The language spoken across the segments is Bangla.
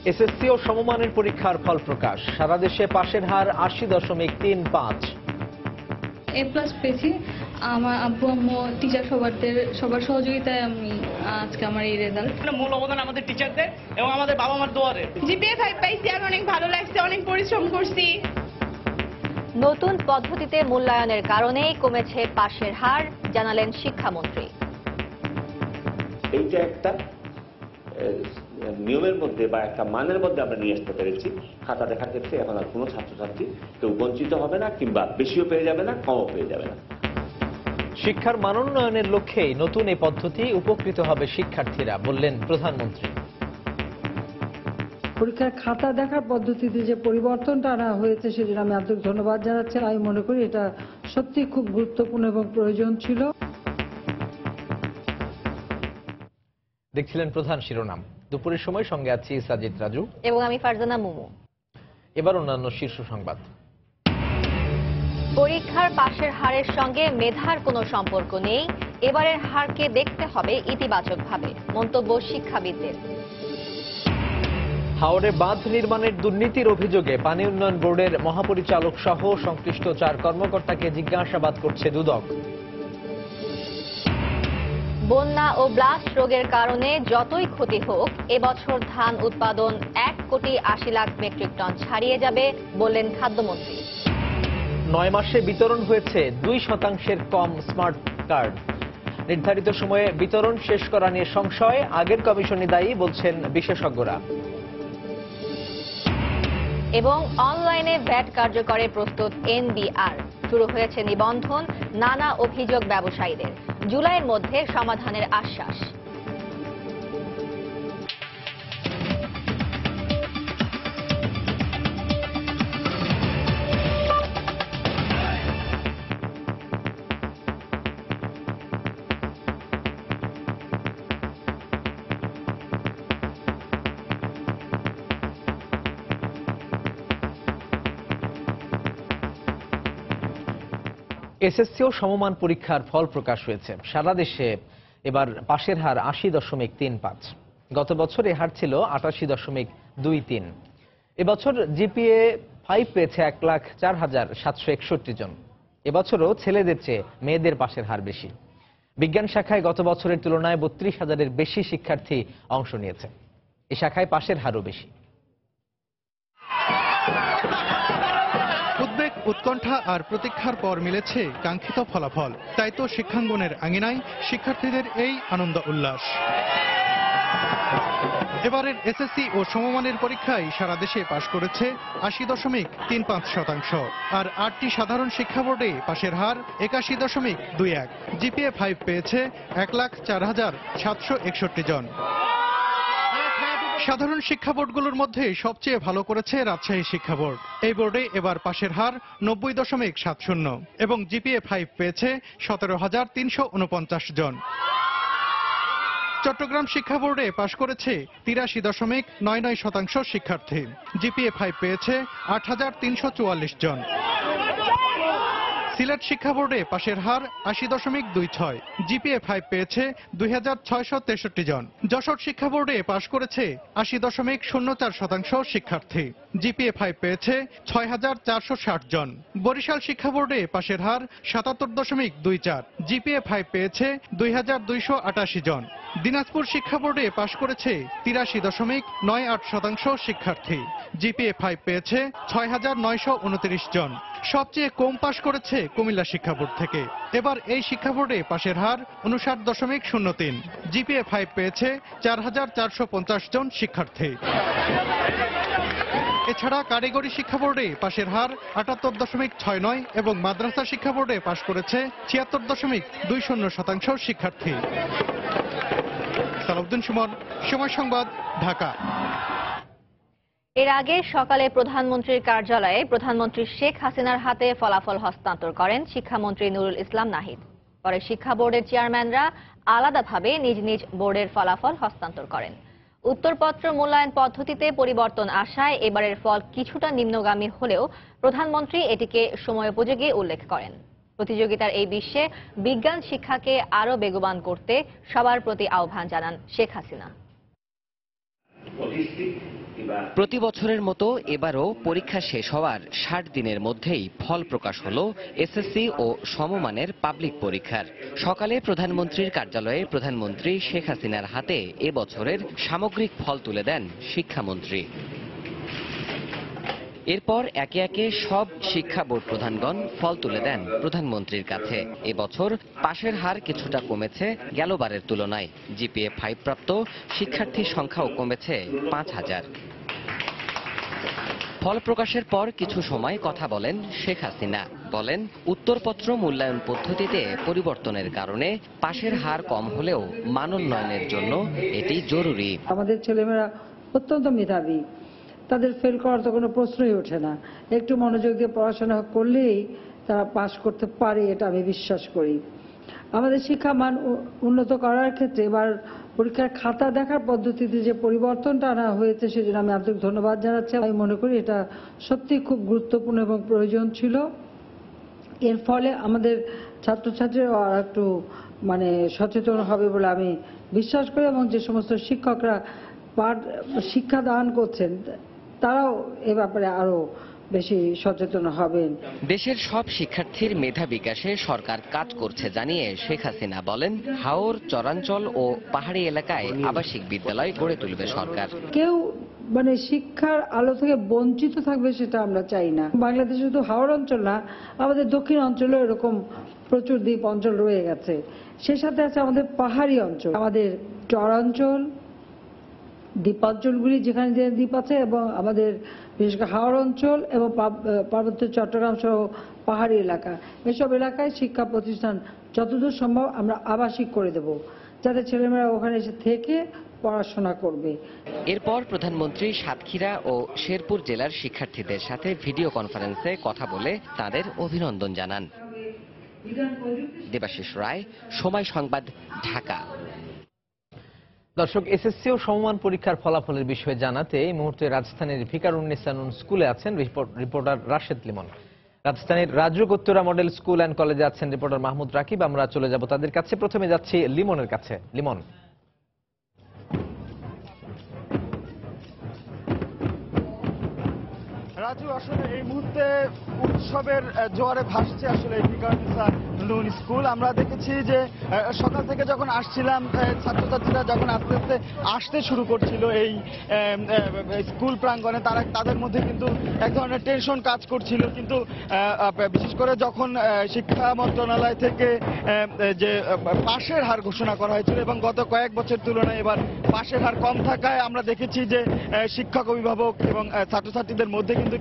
এসএসসি ও সমমানের পরীক্ষার ফল প্রকাশ। সারা দেশে পাশের হার ৮০.৩৫। A+ পেয়েছি। আমার আব্বু আম্মু টিচার সবার সহযোগিতায় আমি আজকে আমার এই রেজাল্ট। মূল অবদান আমাদের টিচারদের এবং আমাদের বাবা মার দোয়ারে। জিপিএ 5 পাইছি, আর অনেক ভালো লাগছে, অনেক পরিশ্রম করছি। নতুন পদ্ধতিতে মূল্যায়নের কারণেই কমেছে পাশের হার, জানালেন শিক্ষামন্ত্রী। এইটা একটা নিয়মের মধ্যে বা একটা মানের মধ্যে আমরা নিয়ে আসতে পেরেছি। খাতা দেখার ক্ষেত্রে এখন আর কোনো ছাত্রছাত্রী কেউ বঞ্চিত হবে না, কিংবা বেশিও পেয়ে যাবে না, কমও পেয়ে যাবে না। শিক্ষার মানোন্নয়নের লক্ষ্যেই নতুন এই পদ্ধতি, উপকৃত হবে শিক্ষার্থীরা, বললেন প্রধানমন্ত্রী। পরীক্ষার খাতা দেখার পদ্ধতিতে যে পরিবর্তনটা আনা হয়েছে সেজন্য আমি আন্তরিক ধন্যবাদ জানাচ্ছি। আমি মনে করি এটা সত্যি খুব গুরুত্বপূর্ণ এবং প্রয়োজন ছিল। দেখছিলেন প্রধান শিরোনাম। দুপুরের সময় সঙ্গে আছি সাজিদ রাজু এবং আমি ফারজানা মুমু। এবার অন্যান্য শীর্ষ সংবাদ। পরীক্ষার পাশের হারের সঙ্গে মেধার কোনো সম্পর্ক নেই, এবারের হারকে দেখতে হবে ইতিবাচকভাবে, মন্তব্য শিক্ষাবিদদের। হাওরে বাঁধ নির্মাণের দুর্নীতির অভিযোগে পানি উন্নয়ন বোর্ডের মহাপরিচালক সহ সংশ্লিষ্ট 4 কর্মকর্তাকে জিজ্ঞাসাবাদ করছে দুদক। বন্যা ও ব্লাস্ট রোগের কারণে যতই ক্ষতি হোক, এবছর ধান উৎপাদন 1,80,00,000 মেট্রিক টন ছাড়িয়ে যাবে, বললেন খাদ্যমন্ত্রী। 9 মাসে বিতরণ হয়েছে 2% কম স্মার্ট কার্ড। নির্ধারিত সময়ে বিতরণ শেষ করা নিয়ে সংশয়, আগের কমিশনই দায়ী, বলছেন বিশেষজ্ঞরা। এবং অনলাইনে ভ্যাট কার্যকরে প্রস্তুত এনবিআর। শুরু হয়েছে নিবন্ধন, নানা অভিযোগ ব্যবসায়ীদের। জুলাইয়ের মধ্যে সমাধানের আশ্বাস। এসএসসি ও সমমান পরীক্ষার ফল প্রকাশ হয়েছে। সারা দেশে এবার পাশের হার ৮০.৩৫। গত বছর এ হার ছিল ৮৮.23। এবছর জিপিএ 5 পেয়েছে 1,04,761 জন। এবছরও ছেলেদের চেয়ে মেয়েদের পাশের হার বেশি। বিজ্ঞান শাখায় গত বছরের তুলনায় 32,000-এর বেশি শিক্ষার্থী অংশ নিয়েছে। এই শাখায় পাশের হারও বেশি। উদ্বেগ, উৎকণ্ঠা আর প্রতীক্ষার পর মিলেছে কাঙ্ক্ষিত ফলাফল। তাই তো শিক্ষাঙ্গনের আঙিনায় শিক্ষার্থীদের এই আনন্দ উল্লাস। এবারের এসএসসি ও সমমানের পরীক্ষায় সারা দেশে পাশ করেছে 80.35%। আর 8টি সাধারণ শিক্ষা বোর্ডে পাশের হার 81.21। জিপিএ 5 পেয়েছে 1,04,761 জন। সাধারণ শিক্ষা বোর্ডগুলোর মধ্যে সবচেয়ে ভালো করেছে রাজশাহী শিক্ষা বোর্ড। এই বোর্ডে এবার পাশের হার 90.70 এবং জিপিএ 5 পেয়েছে 17,349 জন। চট্টগ্রাম শিক্ষা বোর্ডে পাশ করেছে 83.99% শিক্ষার্থী। জিপিএ 5 পেয়েছে 8,344 জন। সিলেট শিক্ষা বোর্ডে পাশের হার 80.26। জিপিএ 5 পেয়েছে 2,663 জন। যশোর শিক্ষা বোর্ডে পাশ করেছে 80.04% শিক্ষার্থী। জিপিএ 5 পেয়েছে 6,460 জন। বরিশাল শিক্ষা বোর্ডে পাশের হার 77.24। জিপিএ 5 পেয়েছে 2,288 জন। দিনাজপুর শিক্ষা বোর্ডে পাশ করেছে 83.98% শিক্ষার্থী। জিপিএ 5 পেয়েছে 6,929 জন। সবচেয়ে কম পাশ করেছে কুমিল্লা শিক্ষা বোর্ড থেকে। এবার এই শিক্ষা বোর্ডে পাশের হার 59.03। জিপিএ 5 পেয়েছে 4,450 জন শিক্ষার্থী। এছাড়া কারিগরি শিক্ষা বোর্ডে পাশের হার 78.69 এবং মাদ্রাসা শিক্ষা বোর্ডে পাশ করেছে 76.20% শিক্ষার্থী। সালাউদ্দিন সুমন, সময় সংবাদ, ঢাকা। এর আগে সকালে প্রধানমন্ত্রীর কার্যালয়ে প্রধানমন্ত্রী শেখ হাসিনার হাতে ফলাফল হস্তান্তর করেন শিক্ষামন্ত্রী নুরুল ইসলাম নাহিদ। পরে শিক্ষা বোর্ডের চেয়ারম্যানরা আলাদাভাবে নিজ নিজ বোর্ডের ফলাফল হস্তান্তর করেন। উত্তরপত্র মূল্যায়ন পদ্ধতিতে পরিবর্তন আসায় এবারের ফল কিছুটা নিম্নগামী হলেও প্রধানমন্ত্রী এটিকে সময়োপযোগী উল্লেখ করেন। প্রতিযোগিতার এই বিশ্বে বিজ্ঞান শিক্ষাকে আরও বেগবান করতে সবার প্রতি আহ্বান জানান শেখ হাসিনা। প্রতি বছরের মতো এবারও পরীক্ষা শেষ হওয়ার ৬০ দিনের মধ্যেই ফল প্রকাশ হলো এসএসসি ও সমমানের পাবলিক পরীক্ষার। সকালে প্রধানমন্ত্রীর কার্যালয়ে প্রধানমন্ত্রী শেখ হাসিনার হাতে এবছরের সামগ্রিক ফল তুলে দেন শিক্ষামন্ত্রী। এরপর একে একে সব শিক্ষা বোর্ড প্রধানগণ ফল তুলে দেন প্রধানমন্ত্রীর কাছে। এবছর পাশের হার কিছুটা কমেছে গেলবারের তুলনায়। জিপিএ 5 প্রাপ্ত শিক্ষার্থীর সংখ্যাও কমেছে ৫,০০০। ফল প্রকাশের পর কিছু সময় কথা বলেন শেখ হাসিনা। বলেন, উত্তরপত্র মূল্যায়ন পদ্ধতিতে পরিবর্তনের কারণে পাশের হার কম হলেও মানোন্নয়নের জন্য এটি জরুরি। আমাদের ছেলেমেয়েরা অত্যন্ত মেধাবী, তাদের ফেল করার তো কোনো প্রশ্নই ওঠে না। একটু মনোযোগ দিয়ে পড়াশোনা করলেই তারা পাশ করতে পারে, এটা আমি বিশ্বাস করি। আমাদের শিক্ষা মান উন্নত করার ক্ষেত্রে এবার পরীক্ষার খাতা দেখার পদ্ধতিতে যে পরিবর্তনটা আনা হয়েছে সেজন্য আমি আন্তরিক ধন্যবাদ জানাচ্ছি। আমি মনে করি এটা সত্যি খুব গুরুত্বপূর্ণ এবং প্রয়োজন ছিল। এর ফলে আমাদের ছাত্রছাত্রীরা একটু সচেতন হবে বলে আমি বিশ্বাস করি, এবং যে সমস্ত শিক্ষকরা শিক্ষা দান করছেন তারাও এ ব্যাপারে আরো বেশি সচেতন হবেন। দেশের সব শিক্ষার্থীর মেধা বিকাশে সরকার কাজ করছে জানিয়ে শেখ হাসিনা বলেন, হাওর, চরাঞ্চল ও পাহাড়ি এলাকায় আবাসিক বিদ্যালয় গড়ে তুলবে সরকার। কেউ শিক্ষার আলো থেকে বঞ্চিত থাকবে সেটা আমরা চাই না। বাংলাদেশে শুধু হাওড় অঞ্চল না, আমাদের দক্ষিণ অঞ্চলেও এরকম প্রচুর দ্বীপ অঞ্চল রয়ে গেছে। সে সাথে আছে আমাদের পাহাড়ি অঞ্চল, আমাদের চরাঞ্চল, দ্বীপাঞ্চলগুলি যেখানে যে দ্বীপ আছে, এবং আমাদের বিশেষ করে হাওড় অঞ্চল এবং পার্বত্য চট্টগ্রাম সহ পাহাড়ি এলাকা, এসব এলাকায় শিক্ষা প্রতিষ্ঠান যতদূর সম্ভব আমরা আবাসিক করে দেব, যাতে ছেলেমেয়েরা ওখানে এসে থেকে পড়াশোনা করবে। এরপর প্রধানমন্ত্রী সাতক্ষীরা ও শেরপুর জেলার শিক্ষার্থীদের সাথে ভিডিও কনফারেন্সে কথা বলে তাদের অভিনন্দন জানান। দেবাশিস রায়, সময় সংবাদ, ঢাকা। দর্শক, এসএসসি ও সমমান পরীক্ষার ফলাফলের বিষয়ে জানাতে এই মুহূর্তে রাজধানীর ভিকারুন্নিসা নূন স্কুলে আছেন রিপোর্টার রাশেদ লিমন। রাজধানীর রাজরূপোত্তরা মডেল স্কুল অ্যান্ড কলেজে আছেন রিপোর্টার মাহমুদ রাকিব। আমরা চলে যাব তাদের কাছে। প্রথমে যাচ্ছি লিমনের কাছে। লিমন, রাজু, আসলে এই মুহূর্তে উৎসবের জোয়ারে ভাসছে আসলে ভিকারুন্নিসা নূন স্কুল। আমরা দেখেছি যে সকাল থেকে যখন আসছিলাম, ছাত্রছাত্রীরা যখন আস্তে আস্তে আসতে শুরু করছিল এই স্কুল প্রাঙ্গণে, তাদের মধ্যে কিন্তু এক ধরনের টেনশন কাজ করছিল। কিন্তু বিশেষ করে যখন শিক্ষা মন্ত্রণালয় থেকে যে পাশের হার ঘোষণা করা হয়েছিল এবং গত কয়েক বছর তুলনায় এবার পাশের হার কম থাকায় আমরা দেখেছি যে শিক্ষক, অভিভাবক এবং ছাত্রছাত্রীদের মধ্যে কিন্তু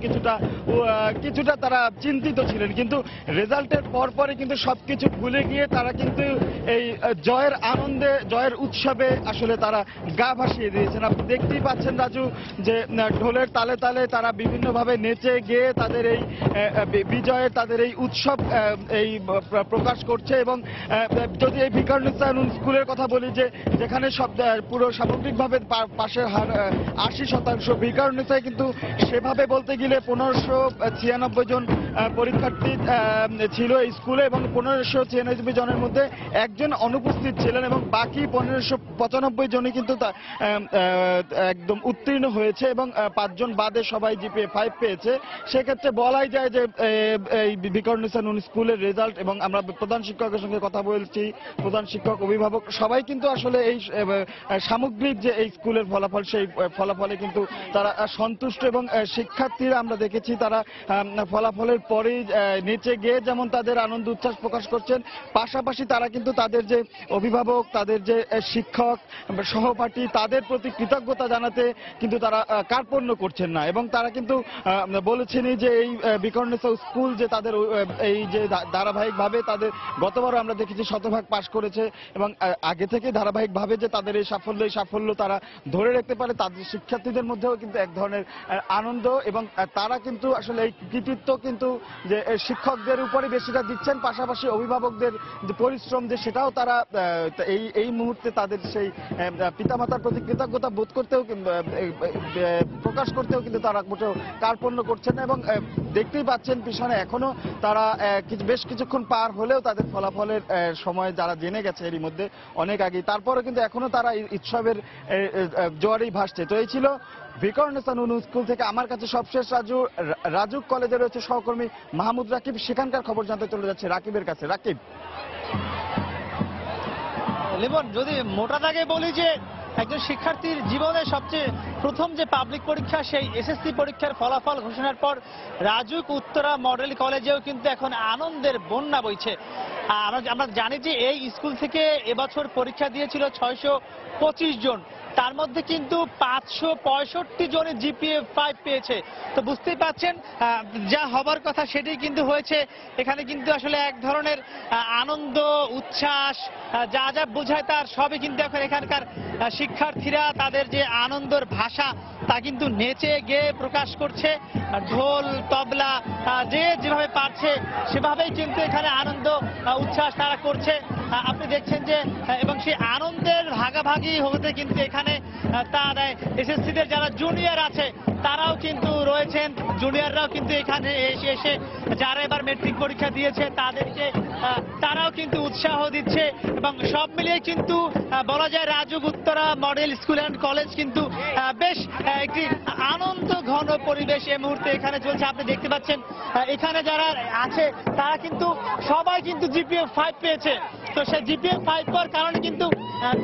কিছুটা তারা চিন্তিত ছিলেন। কিন্তু রেজাল্টের পরপরই কিন্তু সবকিছু ভুলে গিয়ে তারা কিন্তু এই জয়ের আনন্দে, জয়ের উৎসবে আসলে তারা গা ভাসিয়ে দিয়েছেন। আপনি দেখতেই পাচ্ছেন রাজু যে ঢোলের তালে তালে তারা বিভিন্নভাবে নেচে গিয়ে তাদের এই বিজয়ের, তাদের এই উৎসব এই প্রকাশ করছে। এবং যদি এই ভিকারুন্নিসা নূন স্কুলের কথা বলি, যে যেখানে সব পুরো সামগ্রিকভাবে পাশের হার 80%, ভিকারুন্নিসায় কিন্তু সেভাবে বলতে গেলে 1596 জন পরীক্ষার্থী ছিল এই স্কুলে, এবং 1596 জনের মধ্যে একজন অনুপস্থিত ছিলেন এবং বাকি 1595 জনই কিন্তু একদম উত্তীর্ণ হয়েছে, এবং 5 জন বাদে সবাই জিপিএ 5 পেয়েছে। সেক্ষেত্রে বলাই যায় যে এই ভিকারুন্নিসা নূন স্কুলের রেজাল্ট, এবং আমরা প্রধান শিক্ষকের সঙ্গে কথা বলছি, প্রধান শিক্ষক, অভিভাবক সবাই কিন্তু আসলে এই সামগ্রিক যে এই স্কুলের ফলাফল, সেই ফলাফলে কিন্তু তারা সন্তুষ্ট। এবং শিক্ষার্থীরা আমরা দেখেছি তারা ফলাফলের পরেই নেচে গিয়ে যেমন তাদের আনন্দ উচ্ছ্বাস প্রকাশ করছেন, পাশাপাশি তারা কিন্তু তাদের যে অভিভাবক, তাদের যে শিক্ষক, সহপাঠী, তাদের প্রতি কৃতজ্ঞতা জানাতে কিন্তু তারা কার্পণ্য করছেন না। এবং তারা কিন্তু বলেছেনই যে এই ভিকারুন্নিসা স্কুল যে তাদের এই যে ধারাবাহিকভাবে তাদের গতবারও আমরা দেখেছি শতভাগ পাশ করেছে, এবং আগে থেকে ধারাবাহিকভাবে যে তাদের এই সাফল্য তারা ধরে রাখতে পারে, তাদের শিক্ষার্থীদের মধ্যেও কিন্তু এক ধরনের আনন্দ। এবং তারা কিন্তু আসলে এই কৃতিত্ব কিন্তু যে শিক্ষকদের উপরে বেশিটা দিচ্ছেন, পাশাপাশি অভিভাবকদের যে পরিশ্রম, যে সেটাও তারা এই মুহূর্তে তাদের সেই পিতামাতার প্রতি কৃতজ্ঞতা বোধ করতেও, প্রকাশ করতেও কিন্তু তারা মোটেও কার্পণ্য করছেন না। এবং দেখতেই পাচ্ছেন পিছনে এখনো তারা বেশ কিছুক্ষণ পার হলেও তাদের ফলাফলের সময় যারা জেনে গেছে এরই মধ্যে অনেক আগেই, তারপরে কিন্তু এখনো তারা উৎসবের জোয়ারেই ভাসছে। তো এই ছিল ভিকারুন্নেসা নুন স্কুল থেকে আমার কাছে সবশেষ রাজুক কলেজে রয়েছে সহকর্মী মাহমুদ রাকিব। সেখানকার খবর জানতে চলে যাচ্ছে রাকিবের কাছে। রাকিব, লিমন, যদি মোটা দাগে বলি যে একজন শিক্ষার্থীর জীবনে সবচেয়ে প্রথম যে পাবলিক পরীক্ষা, সেই এসএসসি পরীক্ষার ফলাফল ঘোষণার পর রাজুক উত্তরা মডেল কলেজেও কিন্তু এখন আনন্দের বন্যা বইছে। আমরা জানি যে এই স্কুল থেকে এবছর পরীক্ষা দিয়েছিল 625 জন, তার মধ্যে কিন্তু 565 জনের জিপিএ 5 পেয়েছে। তো বুঝতেই পাচ্ছেন যা হবার কথা সেটাই কিন্তু হয়েছে। এখানে কিন্তু আসলে এক ধরনের আনন্দ উচ্ছ্বাস যা যা বোঝায় তার সবই কিন্তু এখন এখানকার শিক্ষার্থীরা তাদের যে আনন্দের ভাষা তা কিন্তু নেচে গেয়ে প্রকাশ করছে। ঢোল তবলা যে যেভাবে পারছে সেভাবেই কিন্তু এখানে আনন্দ উচ্ছ্বাস তারা করছে। আপনি দেখছেন যে এবং সেই আনন্দের ভাগাভাগি হতে কিন্তু এখানে তার এসএসসিদের যারা জুনিয়র আছে তারাও কিন্তু রয়েছেন। জুনিয়ররাও কিন্তু এখানে এসে যারা এবার মেট্রিক পরীক্ষা দিয়েছে তাদেরকে তারাও কিন্তু উৎসাহ দিচ্ছে এবং সব মিলিয়ে কিন্তু বলা যায় RAJUK Uttara model school and college কিন্তু বেশ একটি আনন্দ ঘন পরিবেশ এই মুহূর্তে এখানে চলছে। আপনি দেখতে পাচ্ছেন এখানে যারা আছে তারা কিন্তু সবাই কিন্তু জিপিএ 5 পেয়েছে। তো সেই জিপিএ 5 পাওয়ার কারণে কিন্তু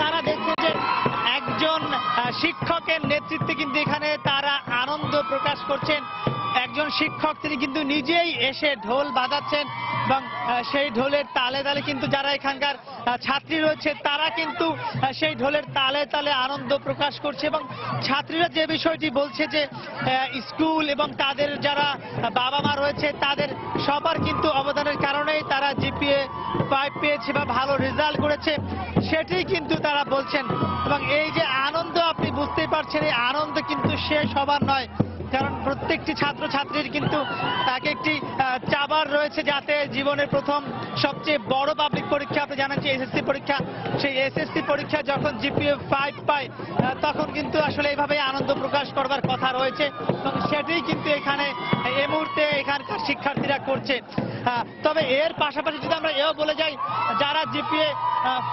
তারা দেখছে যে একজন শিক্ষকের নেতৃত্বে কিন্তু এখানে তারা আনন্দ প্রকাশ করছেন। একজন শিক্ষক তিনি কিন্তু নিজেই এসে ঢোল বাজাচ্ছেন এবং সেই ঢোলের তালে তালে কিন্তু যারা এখানকার ছাত্রী রয়েছে তারা কিন্তু সেই ঢোলের তালে তালে আনন্দ প্রকাশ করছে। এবং ছাত্রীরা যে বিষয়টি বলছে যে স্কুল এবং তাদের যারা বাবা মা রয়েছে তাদের সবার কিন্তু অবদানের কারণেই তারা জিপিএ 5 পেয়েছে বা ভালো রেজাল্ট করেছে সেটাই কিন্তু তারা বলছেন। এবং এই যে আনন্দ আপনি বুঝতেই পারছেন, এই আনন্দ কিন্তু শেষ হবার নয়, কারণ প্রত্যেকটি ছাত্রছাত্রীর কিন্তু তাকে একটি চাবার রয়েছে যাতে জীবনের প্রথম সবচেয়ে বড় পাবলিক পরীক্ষা, আপনি জানেন যে এসএসসি পরীক্ষা, সেই এসএসসি পরীক্ষা যখন জিপিএ 5 পায় তখন কিন্তু আসলে এইভাবে আনন্দ প্রকাশ করবার কথা রয়েছে এবং সেটাই কিন্তু এখানে এই মুহূর্তে এখানকার শিক্ষার্থীরা করছে। তবে এর পাশাপাশি যদি আমরা এও বলে যাই যারা জিপিএ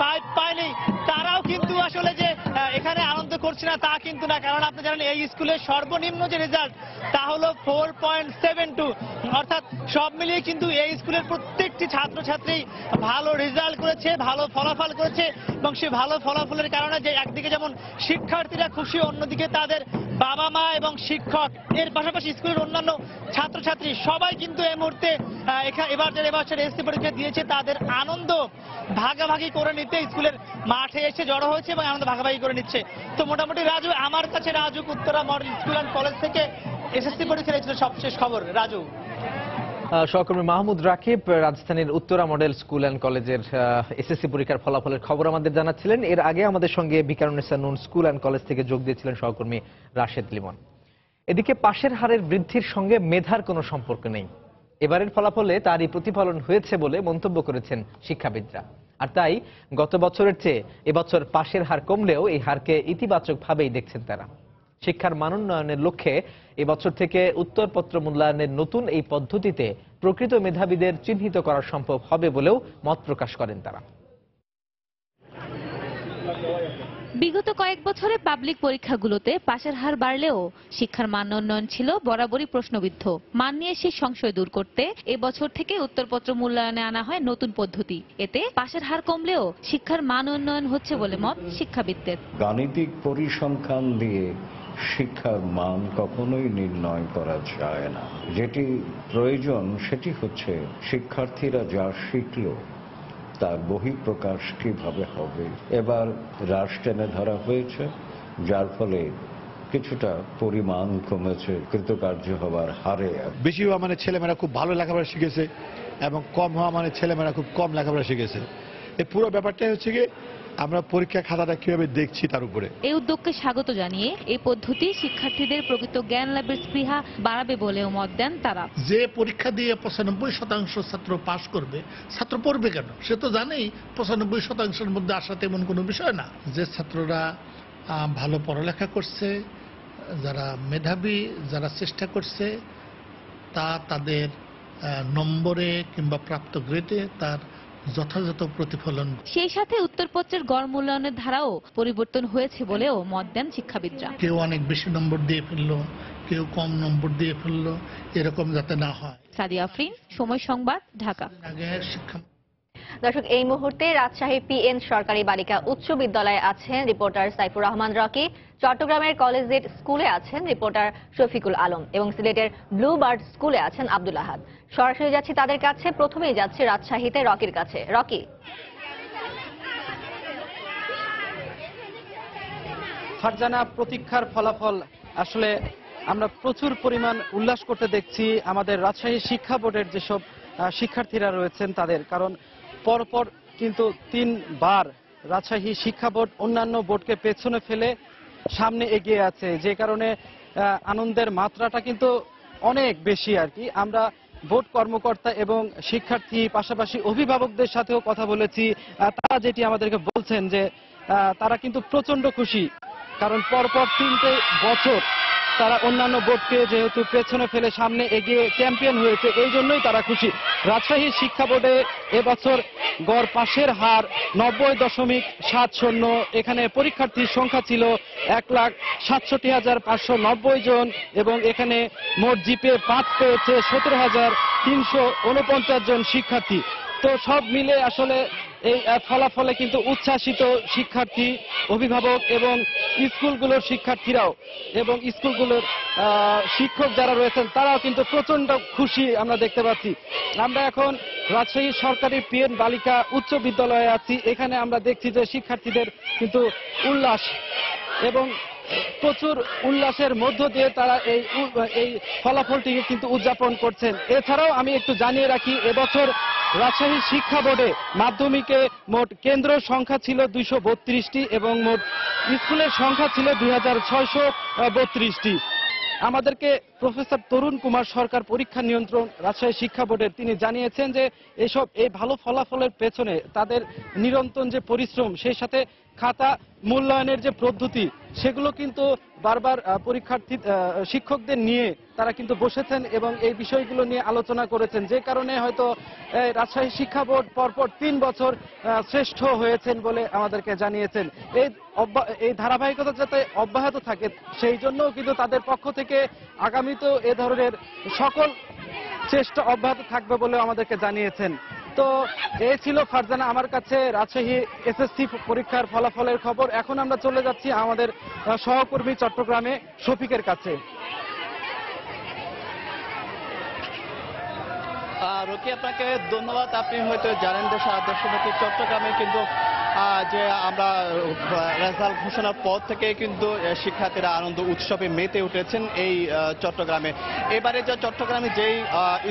5 পায়নি তারাও কিন্তু আসলে যে এখানে আনন্দ করছে না তা কিন্তু না, কারণ আপনি জানেন এই স্কুলের সর্বনিম্ন যে রেজাল্ট তা হলো 4.72, অর্থাৎ সব মিলিয়ে কিন্তু এই স্কুলের প্রত্যেকটি ছাত্রছাত্রী ভালো রেজাল্ট করেছে, ভালো ফলাফল করেছে এবং সেই ভালো ফলাফলের কারণে যে একদিকে যেমন শিক্ষার্থীরা খুশি, অন্যদিকে তাদের বাবা মা এবং শিক্ষক এর পাশাপাশি স্কুলের অন্যান্য ছাত্রছাত্রী সবাই কিন্তু এই মুহূর্তে এবছর এসএসসি পরীক্ষা দিয়েছে তাদের আনন্দ ভাগাভাগি করে নিতে স্কুলের মাঠে এসে জড়ো হয়েছে এবং আনন্দ ভাগাভাগি করে নিচ্ছে। তো মোটামুটি রাজু, আমার কাছে RAJUK Uttara model school and college থেকে এসএসসি পরীক্ষার এই ছিল সবশেষ খবর। রাজু। সহকর্মী মাহমুদ রাকিব রাজধানীর উত্তরা মডেল স্কুল অ্যান্ড কলেজের এসএসসি পরীক্ষার ফলাফলের খবর আমাদের জানাচ্ছিলেন। এর আগে আমাদের সঙ্গে ভিকারুন্নেসা নুন স্কুল অ্যান্ড কলেজ থেকে যোগ দিয়েছিলেন সহকর্মী রাশেদ লিমন। এদিকে পাশের হারের বৃদ্ধির সঙ্গে মেধার কোনো সম্পর্ক নেই, এবারের ফলাফলে তারই প্রতিফলন হয়েছে বলে মন্তব্য করেছেন শিক্ষাবিদরা। আর তাই গত বছরের চেয়ে এবছর পাশের হার কমলেও এই হারকে ইতিবাচকভাবেই দেখছেন তারা। শিক্ষার মানোন্নয়নের লক্ষ্যে এবছর থেকে উত্তরপত্র মূল্যায়নের নতুন এই পদ্ধতিতে প্রকৃত মেধাবীদের চিহ্নিত করা সম্ভব হবে বলেও মত প্রকাশ করেন তারা। বিগত কয়েক বছরে পাবলিক পরীক্ষাগুলোতে পাশের হার বাড়লেও শিক্ষার মান উন্নয়ন ছিল বরাবরই প্রশ্নবিদ্ধ। মান নিয়ে সেই সংশয় দূর করতে এবছর থেকে উত্তরপত্র মূল্যায়নে আনা হয় নতুন পদ্ধতি। এতে পাশের হার কমলেও শিক্ষার মান উন্নয়ন হচ্ছে বলে মত শিক্ষাবিদদের। গাণিতিক পরিসংখ্যান দিয়ে শিক্ষার মান কখনোই নির্ণয় করা যায় না। যেটি প্রয়োজন সেটি হচ্ছে শিক্ষার্থীরা যা শিখল তার বহিঃপ্রকাশ কিভাবে হবে। এবার হ্রাস টেনে ধরা হয়েছে, যার ফলে কিছুটা পরিমাণ কমেছে, কৃতকার্য হওয়ার হারে। বেশি হওয়া মানে ছেলেমেয়েরা খুব ভালো লেখাপড়া শিখেছে এবং কম হওয়া মানে ছেলেমেয়েরা খুব কম লেখাপড়া শিখেছে। এই পুরো ব্যাপারটাই হচ্ছে কি আমরা পরীক্ষা খাতাটা কিভাবে দেখছি তার উপরে। এই উদ্যোগকে স্বাগত জানিয়ে এই পদ্ধতি শিক্ষার্থীদের প্রকৃত জ্ঞান লাভের স্পৃহা বাড়াবে বলেও মত দেন তারা। যে পরীক্ষা দিয়ে 95% ছাত্র পাশ করবে, ছাত্র পড়বে কেন? সে তো জানেই 95%-এর মধ্যে আসা তেমন কোনো বিষয় না। যে ছাত্ররা ভালো পড়ালেখা করছে, যারা মেধাবী, যারা চেষ্টা করছে, তা তাদের নম্বরে কিংবা প্রাপ্ত গ্রেডে তার যথাযথ প্রতিফলন। সেই সাথে উত্তরপত্রের গড় মূল্যায়নের ধারাও পরিবর্তন হয়েছে বলেও মত দেন শিক্ষাবিদরা। কেউ অনেক বেশি নম্বর দিয়ে ফেললো, কেউ কম নম্বর দিয়ে ফেললো, এরকম যাতে না হয়। সাদিয়া আফরিন, সময় সংবাদ, ঢাকা। দর্শক, এই মুহূর্তে রাজশাহী পিএন সরকারি বালিকা উচ্চ বিদ্যালয়ে আছেন রিপোর্টার সাইফুর রহমান রকি, চট্টগ্রামের কলেজিয়েট স্কুলে আছেন রিপোর্টার শফিকুল আলম এবং সিলেটের ব্লু বার্ড স্কুলে আছেন আব্দুল আহাদ। সরাসরি যাচ্ছি তাদের কাছে। প্রথমেই যাচ্ছি রাজশাহীতে রকির কাছে। রকি, ফারজানা, প্রতীক্ষার ফলাফল আসলে আমরা প্রচুর পরিমাণ উল্লাস করতে দেখছি আমাদের রাজশাহী শিক্ষা বোর্ডের যেসব শিক্ষার্থীরা রয়েছেন তাদের, কারণ পরপর কিন্তু 3 বার রাজশাহী শিক্ষা বোর্ড অন্যান্য বোর্ডকে পেছনে ফেলে সামনে এগিয়ে আছে, যে কারণে আনন্দের মাত্রাটা কিন্তু অনেক বেশি আর কি। আমরা বোর্ড কর্মকর্তা এবং শিক্ষার্থী পাশাপাশি অভিভাবকদের সাথেও কথা বলেছি, তারা যেটি আমাদেরকে বলছেন যে তারা কিন্তু প্রচন্ড খুশি, কারণ পরপর 3টে বছর তারা অন্যান্য বোর্ডকে যেহেতু পেছনে ফেলে সামনে এগিয়ে চ্যাম্পিয়ন হয়েছে, এই জন্যই তারা খুশি। রাজশাহী শিক্ষা বোর্ডে এবছর গড় পাশের হার 90.70। এখানে পরীক্ষার্থীর সংখ্যা ছিল 1,67,590 জন এবং এখানে মোট জিপিএ 5 পেয়েছে 17,349 জন শিক্ষার্থী। তো সব মিলে আসলে এই ফলাফলে কিন্তু উচ্ছ্বাসিত শিক্ষার্থী, অভিভাবক এবং স্কুলগুলোর শিক্ষার্থীরাও এবং স্কুলগুলোর শিক্ষক যারা রয়েছেন তারাও কিন্তু প্রচন্ড খুশি আমরা দেখতে পাচ্ছি। আমরা এখন রাজশাহী সরকারি পিএন বালিকা উচ্চ বিদ্যালয়ে আছি। এখানে আমরা দেখছি যে শিক্ষার্থীদের কিন্তু উল্লাস এবং প্রচুর উল্লাসের মধ্য দিয়ে তারা এই ফলাফলটিকে কিন্তু উদযাপন করছেন। এছাড়াও আমি একটু জানিয়ে রাখি, এবছর রাজশাহী শিক্ষা বোর্ডে মাধ্যমিকে মোট কেন্দ্র সংখ্যা ছিল 232টি এবং মোট স্কুলের সংখ্যা ছিল 2632টি। আমাদেরকে প্রফেসর তরুণ কুমার সরকার, পরীক্ষা নিয়ন্ত্রণ রাজশাহী শিক্ষা বোর্ডের, তিনি জানিয়েছেন যে এই ভালো ফলাফলের পেছনে তাদের নিরন্তর যে পরিশ্রম, সেই সাথে খাতা মূল্যায়নের যে পদ্ধতি, সেগুলো কিন্তু বারবার পরীক্ষার্থী শিক্ষকদের নিয়ে তারা কিন্তু বসেছেন এবং এই বিষয়গুলো নিয়ে আলোচনা করেছেন, যে কারণে হয়তো রাজশাহী শিক্ষা বোর্ড পরপর 3 বছর শ্রেষ্ঠ হয়েছেন বলে আমাদেরকে জানিয়েছেন। এই ধারাবাহিকতা যাতে অব্যাহত থাকে সেই জন্য কিন্তু তাদের পক্ষ থেকে আগামীতেও এ ধরনের সকল চেষ্টা অব্যাহত থাকবে বলে আমাদেরকে জানিয়েছেন। তো এই ছিল ফারজানা আমার কাছে রাজশাহী এসএসসি পরীক্ষার ফলাফলের খবর। এখন আমরা চলে যাচ্ছি আমাদের সহকর্মী চট্টগ্রামে শফিকের কাছে। রকি, আপনাকে ধন্যবাদ। আপনি হয়তো জানেন যে সারা দেশব্যাপী চট্টগ্রামে কিন্তু যে আমরা রেজাল্ট ঘোষণার পর থেকে কিন্তু শিক্ষার্থীরা আনন্দ উৎসবে মেতে উঠেছেন এই চট্টগ্রামে। এবারে যে চট্টগ্রামে যেই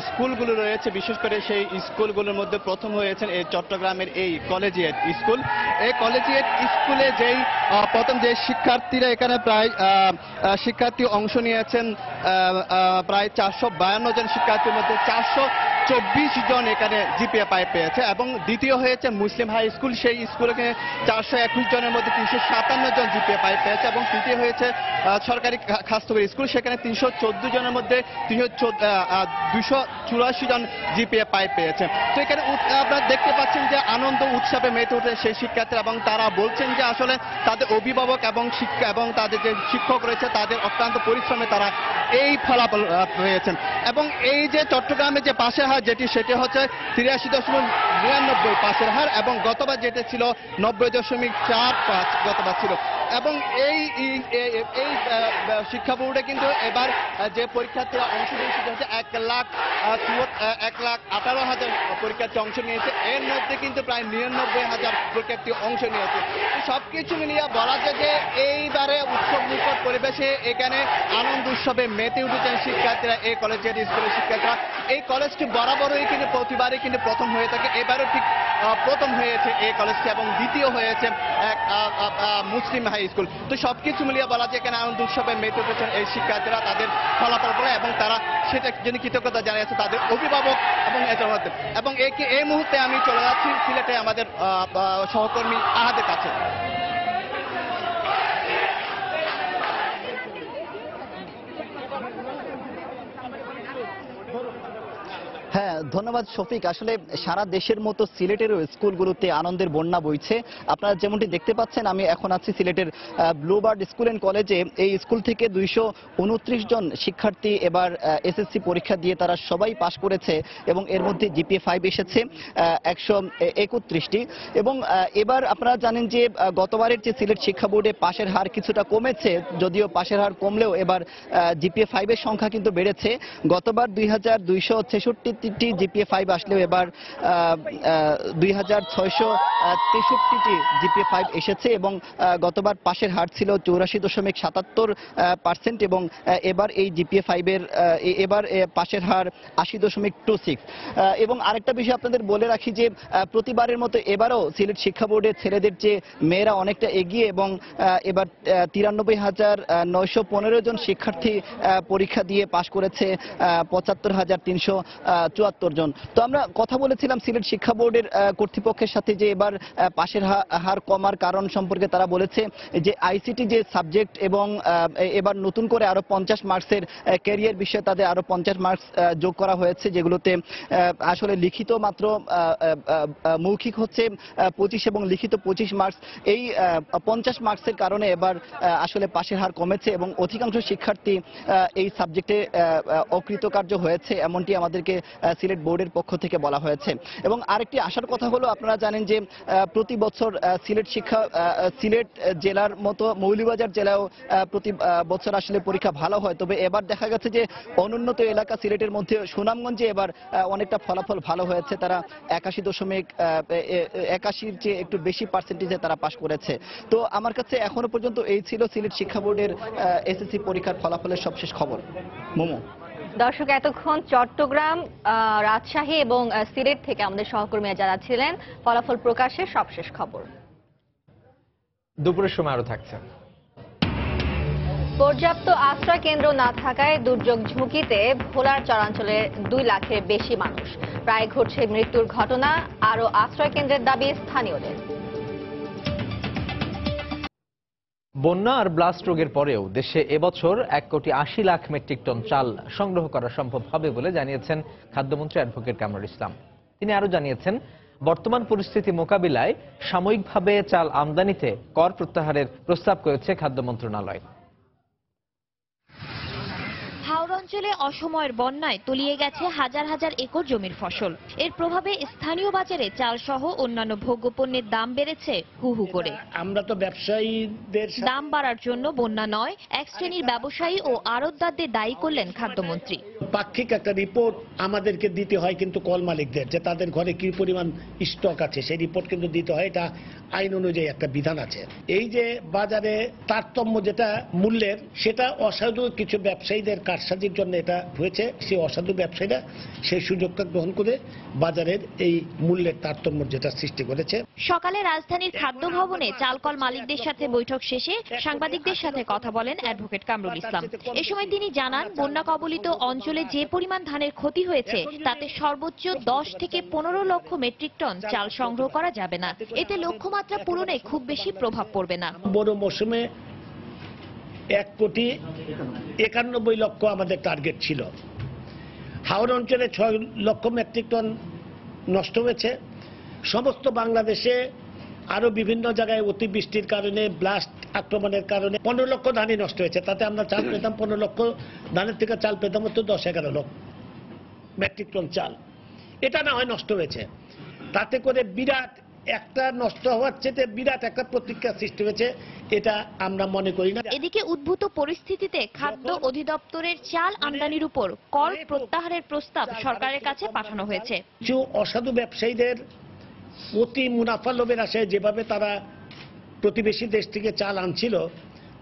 স্কুলগুলো রয়েছে, বিশেষ করে সেই স্কুলগুলোর মধ্যে প্রথম হয়েছেন এই চট্টগ্রামের এই কলেজিয়েট স্কুল। এই কলেজিয়েট স্কুলে যেই প্রথম যে শিক্ষার্থীরা, এখানে প্রায় শিক্ষার্থী অংশ নিয়েছেন প্রায় 452 জন শিক্ষার্থীর মধ্যে 424 জন এখানে জিপিএ 5 পেয়েছে এবং দ্বিতীয় হয়েছে মুসলিম হাই স্কুল। সেই স্কুলে 421 জনের মধ্যে 357 জন জিপিএ 5 পেয়েছে এবং তৃতীয় হয়েছে সরকারি খাস্তগিরি স্কুল, সেখানে 314 জনের মধ্যে 284 জন জিপিএ 5 পেয়েছে। তো এখানে আপনারা দেখতে পাচ্ছেন যে আনন্দ উৎসবে মেতে উঠে সেই শিক্ষার্থীরা এবং তারা বলছেন যে আসলে তাদের অভিভাবক এবং শিক্ষা এবং তাদের যে শিক্ষক রয়েছে তাদের অত্যন্ত পরিশ্রমে তারা এই ফলাফল পেয়েছেন। এবং এই যে চট্টগ্রামে যে পাশের হার সেটি হচ্ছে 83.99 পাশের হার এবং গতবার যেটা ছিল 90.45 গতবার ছিল। এবং এই শিক্ষা বোর্ডে কিন্তু এবার যে পরীক্ষার্থীরা অংশ নিয়েছে হচ্ছে 1,18,000 পরীক্ষার্থী অংশ নিয়েছে। এর মধ্যে কিন্তু প্রায় 99,000 পরীক্ষার্থী অংশ নিয়েছে। সবকিছু মিলিয়ে বলা যায় যে এইবারে উৎসব মুখর পরিবেশে এখানে আনন্দ উৎসবে মেতে উঠেছেন শিক্ষার্থীরা, এই কলেজের স্কুলের শিক্ষার্থীরা। এই কলেজটি বরাবরই কিন্তু প্রতিবারই কিন্তু প্রথম হয়ে থাকে, এবারও ঠিক প্রথম হয়েছে এই কলেজটি এবং দ্বিতীয় হয়েছে মুসলিম হাই স্কুল। তো সবকিছু মিলিয়ে বলা যায় এখানে আনন্দ উৎসবে মেতে উঠেছেন এই শিক্ষার্থীরা তাদের ফলাফল বলে এবং তারা সেটা জন্য কৃতজ্ঞতা জানিয়েছে তাদের অভিভাবক এবং এবং এই মুহূর্তে আমি চলে যাচ্ছি সিলেটে আমাদের সহকর্মী আহাদের কাছে। হ্যাঁ ধন্যবাদ শফিক। আসলে সারা দেশের মতো সিলেটেরও স্কুলগুলোতে আনন্দের বন্যা বইছে। আপনারা যেমনটি দেখতে পাচ্ছেন, আমি এখন আছি সিলেটের ব্লুবার্ড স্কুল অ্যান্ড কলেজে। এই স্কুল থেকে 229 জন শিক্ষার্থী এবার এসএসসি পরীক্ষা দিয়ে তারা সবাই পাশ করেছে এবং এর মধ্যে জিপিএ 5 এসেছে 131টি। এবং এবার আপনারা জানেন যে গতবারের যে সিলেট শিক্ষা বোর্ডে পাশের হার কিছুটা কমেছে, যদিও পাশের হার কমলেও এবার জিপিএ 5 এর সংখ্যা কিন্তু বেড়েছে। গতবার 2266টি জিপিএ 5 আসলেও এবার 2663টি জিপিএ 5 এসেছে এবং গতবার পাশের হার ছিল 84.77% এবং এবার এই জিপিএ 5 এর এবার পাশের হার 80.26। এবং আরেকটা বিষয় আপনাদের বলে রাখি যে প্রতিবারের মতো এবারও সিলেট শিক্ষা বোর্ডের ছেলেদের যে মেয়েরা অনেকটা এগিয়ে এবং এবার 93,915 জন শিক্ষার্থী পরীক্ষা দিয়ে পাশ করেছে 75,374 জন। তো আমরা কথা বলেছিলাম সিলেট শিক্ষা বোর্ডের কর্তৃপক্ষের সাথে যে এবার পাশের হার কমার কারণ সম্পর্কে। তারা বলেছে যে আইসিটি যে সাবজেক্ট এবং এবার নতুন করে আরো 50 মার্কসের ক্যারিয়ার বিষয়ে তাদের আরো 50 মার্কস যোগ করা হয়েছে, যেগুলোতে আসলে লিখিত মাত্র মৌখিক হচ্ছে 25 এবং লিখিত 25 মার্কস। এই 50 মার্কসের কারণে এবার আসলে পাশের হার কমেছে এবং অধিকাংশ শিক্ষার্থী এই সাবজেক্টে অকৃতকার্য হয়েছে, এমনটি আমাদেরকে সিলেট বোর্ডের পক্ষ থেকে বলা হয়েছে। এবং আরেকটি আশার কথা হলো, আপনারা জানেন যে প্রতি বছর সিলেট জেলার মতো মৌলভীবাজার জেলাও প্রতি বছর আসলে পরীক্ষা ভালো হয়, তবে এবার দেখা গেছে যে অনুন্নত এলাকা সিলেটের মধ্যে সুনামগঞ্জে এবার অনেকটা ফলাফল ভালো হয়েছে। তারা 81.81 চেয়ে একটু বেশি পার্সেন্টেজে তারা পাশ করেছে। তো আমার কাছে এখনো পর্যন্ত এই ছিল সিলেট শিক্ষা বোর্ডের এসএসসি পরীক্ষার ফলাফলের সবশেষ খবর। মোমো। দর্শক, এতক্ষণ চট্টগ্রাম, রাজশাহী এবং সিলেট থেকে আমাদের সহকর্মীরা যারা ছিলেন ফলাফল প্রকাশের সবশেষ খবর। দুপুরের সময় আরো থাকছে। পর্যাপ্ত আশ্রয় কেন্দ্র না থাকায় দুর্যোগ ঝুঁকিতে ভোলার চরাঞ্চলের 2 লাখের বেশি মানুষ। প্রায় ঘটছে মৃত্যুর ঘটনা, আরো আশ্রয় কেন্দ্রের দাবি স্থানীয়দের। বন্যা আর ব্লাস্ট রোগের পরেও দেশে এবছর 1,80,00,000 মেট্রিক টন চাল সংগ্রহ করা সম্ভব হবে বলে জানিয়েছেন খাদ্যমন্ত্রী অ্যাডভোকেট কামরুল ইসলাম। তিনি আরো জানিয়েছেন, বর্তমান পরিস্থিতি মোকাবিলায় সাময়িকভাবে চাল আমদানিতে কর প্রত্যাহারের প্রস্তাব করেছে খাদ্য মন্ত্রণালয়। হাওড় অঞ্চলে অসময়ের বন্যায় তলিয়ে গেছে হাজার হাজার একর জমির ফসল। এর প্রভাবে স্থানীয় বাজারে চাল সহ অন্যান্য ভোগ্যপণ্যের দাম বেড়েছে হু হু করে। আমরা তো ব্যবসায়ীদের দাম বাড়ার জন্য বন্যা নয়, এক শ্রেণীর ব্যবসায়ী ও আড়তদারদের দায়ী করলেন খাদ্যমন্ত্রী। পাক্ষিক একটা রিপোর্ট আমাদেরকে দিতে হয় কিন্তু কল মালিকদের, যে তাদের ঘরে কি পরিমাণ স্টক আছে সেই রিপোর্ট কিন্তু দিতে হয়। এটা আইন অনুযায়ী একটা বিধান আছে। এই যে বাজারে তারতম্য যেটা মূল্যের, সেটা অসাধু কিছু ব্যবসায়ীদের কারসাজির জন্য এটা হয়েছে। সেই অসাধু ব্যবসায়ীরা সেই সুযোগটা গ্রহণ করে বাজারের এই মূল্যের তারতম্য যেটা সৃষ্টি করেছে। সকালে রাজধানীর খাদ্য ভবনে চালকল মালিকদের সাথে বৈঠক শেষে সাংবাদিকদের সাথে কথা বলেন অ্যাডভোকেট কামরুল ইসলাম। এ সময় তিনি জানান, বন্যা কবলিত অঞ্চলে যে পরিমাণ ধানের ক্ষতি হয়েছে তাতে সর্বোচ্চ 10 থেকে 15 লক্ষ মেট্রিক টন চাল সংগ্রহ করা যাবে না। এতে লক্ষ্যমাত্রা পূরণে খুব বেশি প্রভাব পড়বে না। বড় মৌসুমে 1,91,00,000 আমাদের টার্গেট ছিল। হাওড় অঞ্চলে 6 লক্ষ মেট্রিক টন নষ্ট হয়েছে। সমস্ত বাংলাদেশে আরো বিভিন্ন জায়গায় অতিবৃষ্টির কারণে, ব্লাস্ট আক্রমণের কারণে 15 লক্ষ ধানই নষ্ট হয়েছে। তাতে আমরা চাল পেতাম 15 লক্ষ ধানের থেকে চাল পেতাম হতো 10-11 লক্ষ মেট্রিক টন চাল। এটা না হয় নষ্ট হয়েছে, তাতে করে বিরাট একটা নষ্ট হওয়ার চেয়ে বিরাট একটা প্রতিক্রিয়া সৃষ্টি হয়েছে, এটা আমরা মনে করি না। এদিকে উদ্ভূত পরিস্থিতিতে খাদ্য অধিদপ্তরের চাল আমদানির উপর কর প্রত্যাহারের প্রস্তাব সরকারের কাছে পাঠানো হয়েছে। কিছু অসাধু ব্যবসায়ীদের অতি মুনাফা লোভের আশায় যেভাবে তারা প্রতিবেশী দেশ থেকে চাল আনছিল,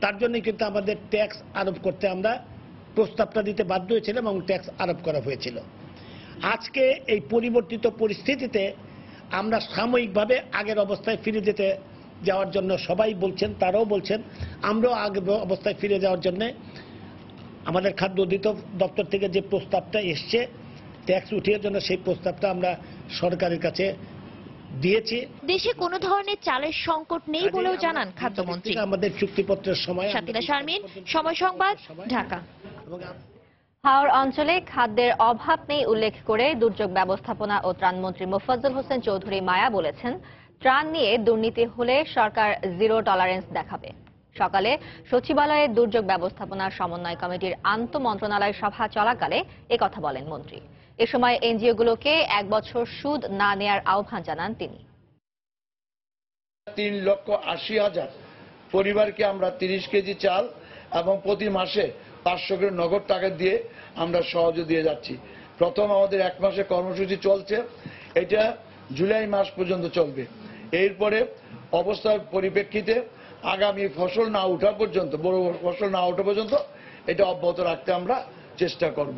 তার জন্য কিন্তু আমাদের ট্যাক্স আরোপ করতে আমরা প্রস্তাবটা দিতে বাধ্য হয়েছিলাম এবং ট্যাক্স আরোপ করা হয়েছিল। আজকে এই পরিবর্তিত পরিস্থিতিতে আমরা সাময়িকভাবে আগের অবস্থায় ফিরে যেতে যাওয়ার জন্য সবাই বলছেন, তারাও বলছেন, আমরাও আগের অবস্থায় ফিরে যাওয়ার জন্য আমাদের খাদ্য দপ্তর থেকে যে প্রস্তাবটা এসছে ট্যাক্স উঠিয়ে জন্য, সেই প্রস্তাবটা আমরা সরকারের কাছে দিয়েছি। দেশে কোনো ধরনের চালের সংকট নেই বলেও জানান খাদ্যমন্ত্রী। আমাদের চুক্তিপত্রের সময়। শাকিলা শারমিন, সময় সংবাদ, ঢাকা। হাওড় অঞ্চলে খাদ্যের অভাব নেই উল্লেখ করে দুর্যোগ ব্যবস্থাপনা ও ত্রাণমন্ত্রী মোফাজ্জল হোসেন চৌধুরী মায়া বলেছেন, ত্রাণ নিয়ে দুর্নীতি হলে সরকার জিরো টলারেন্স দেখাবে। সকালে সচিবালয়ে দুর্যোগ ব্যবস্থাপনা সমন্বয় কমিটির আন্তঃমন্ত্রণালয় সভা চলাকালে একথা বলেন মন্ত্রী। এ সময় এনজিওগুলোকে 1 বছর সুদ না নেয়ার আহ্বান জানান তিনি। 3,80,000 পরিবারকে আমরা 30 কেজি চাল এবং প্রতি মাসে 500 করে নগদ টাকা দিয়ে আমরা সহজে দিয়ে যাচ্ছি। প্রথম আমাদের 1 মাসে কর্মসূচি চলছে, এটা জুলাই মাস পর্যন্ত চলবে। এরপরে অবস্থার পরিপ্রেক্ষিতে আগামী ফসল না ওঠা পর্যন্ত, বড় ফসল না ওঠা পর্যন্ত এটা অব্যাহত রাখতে আমরা চেষ্টা করব।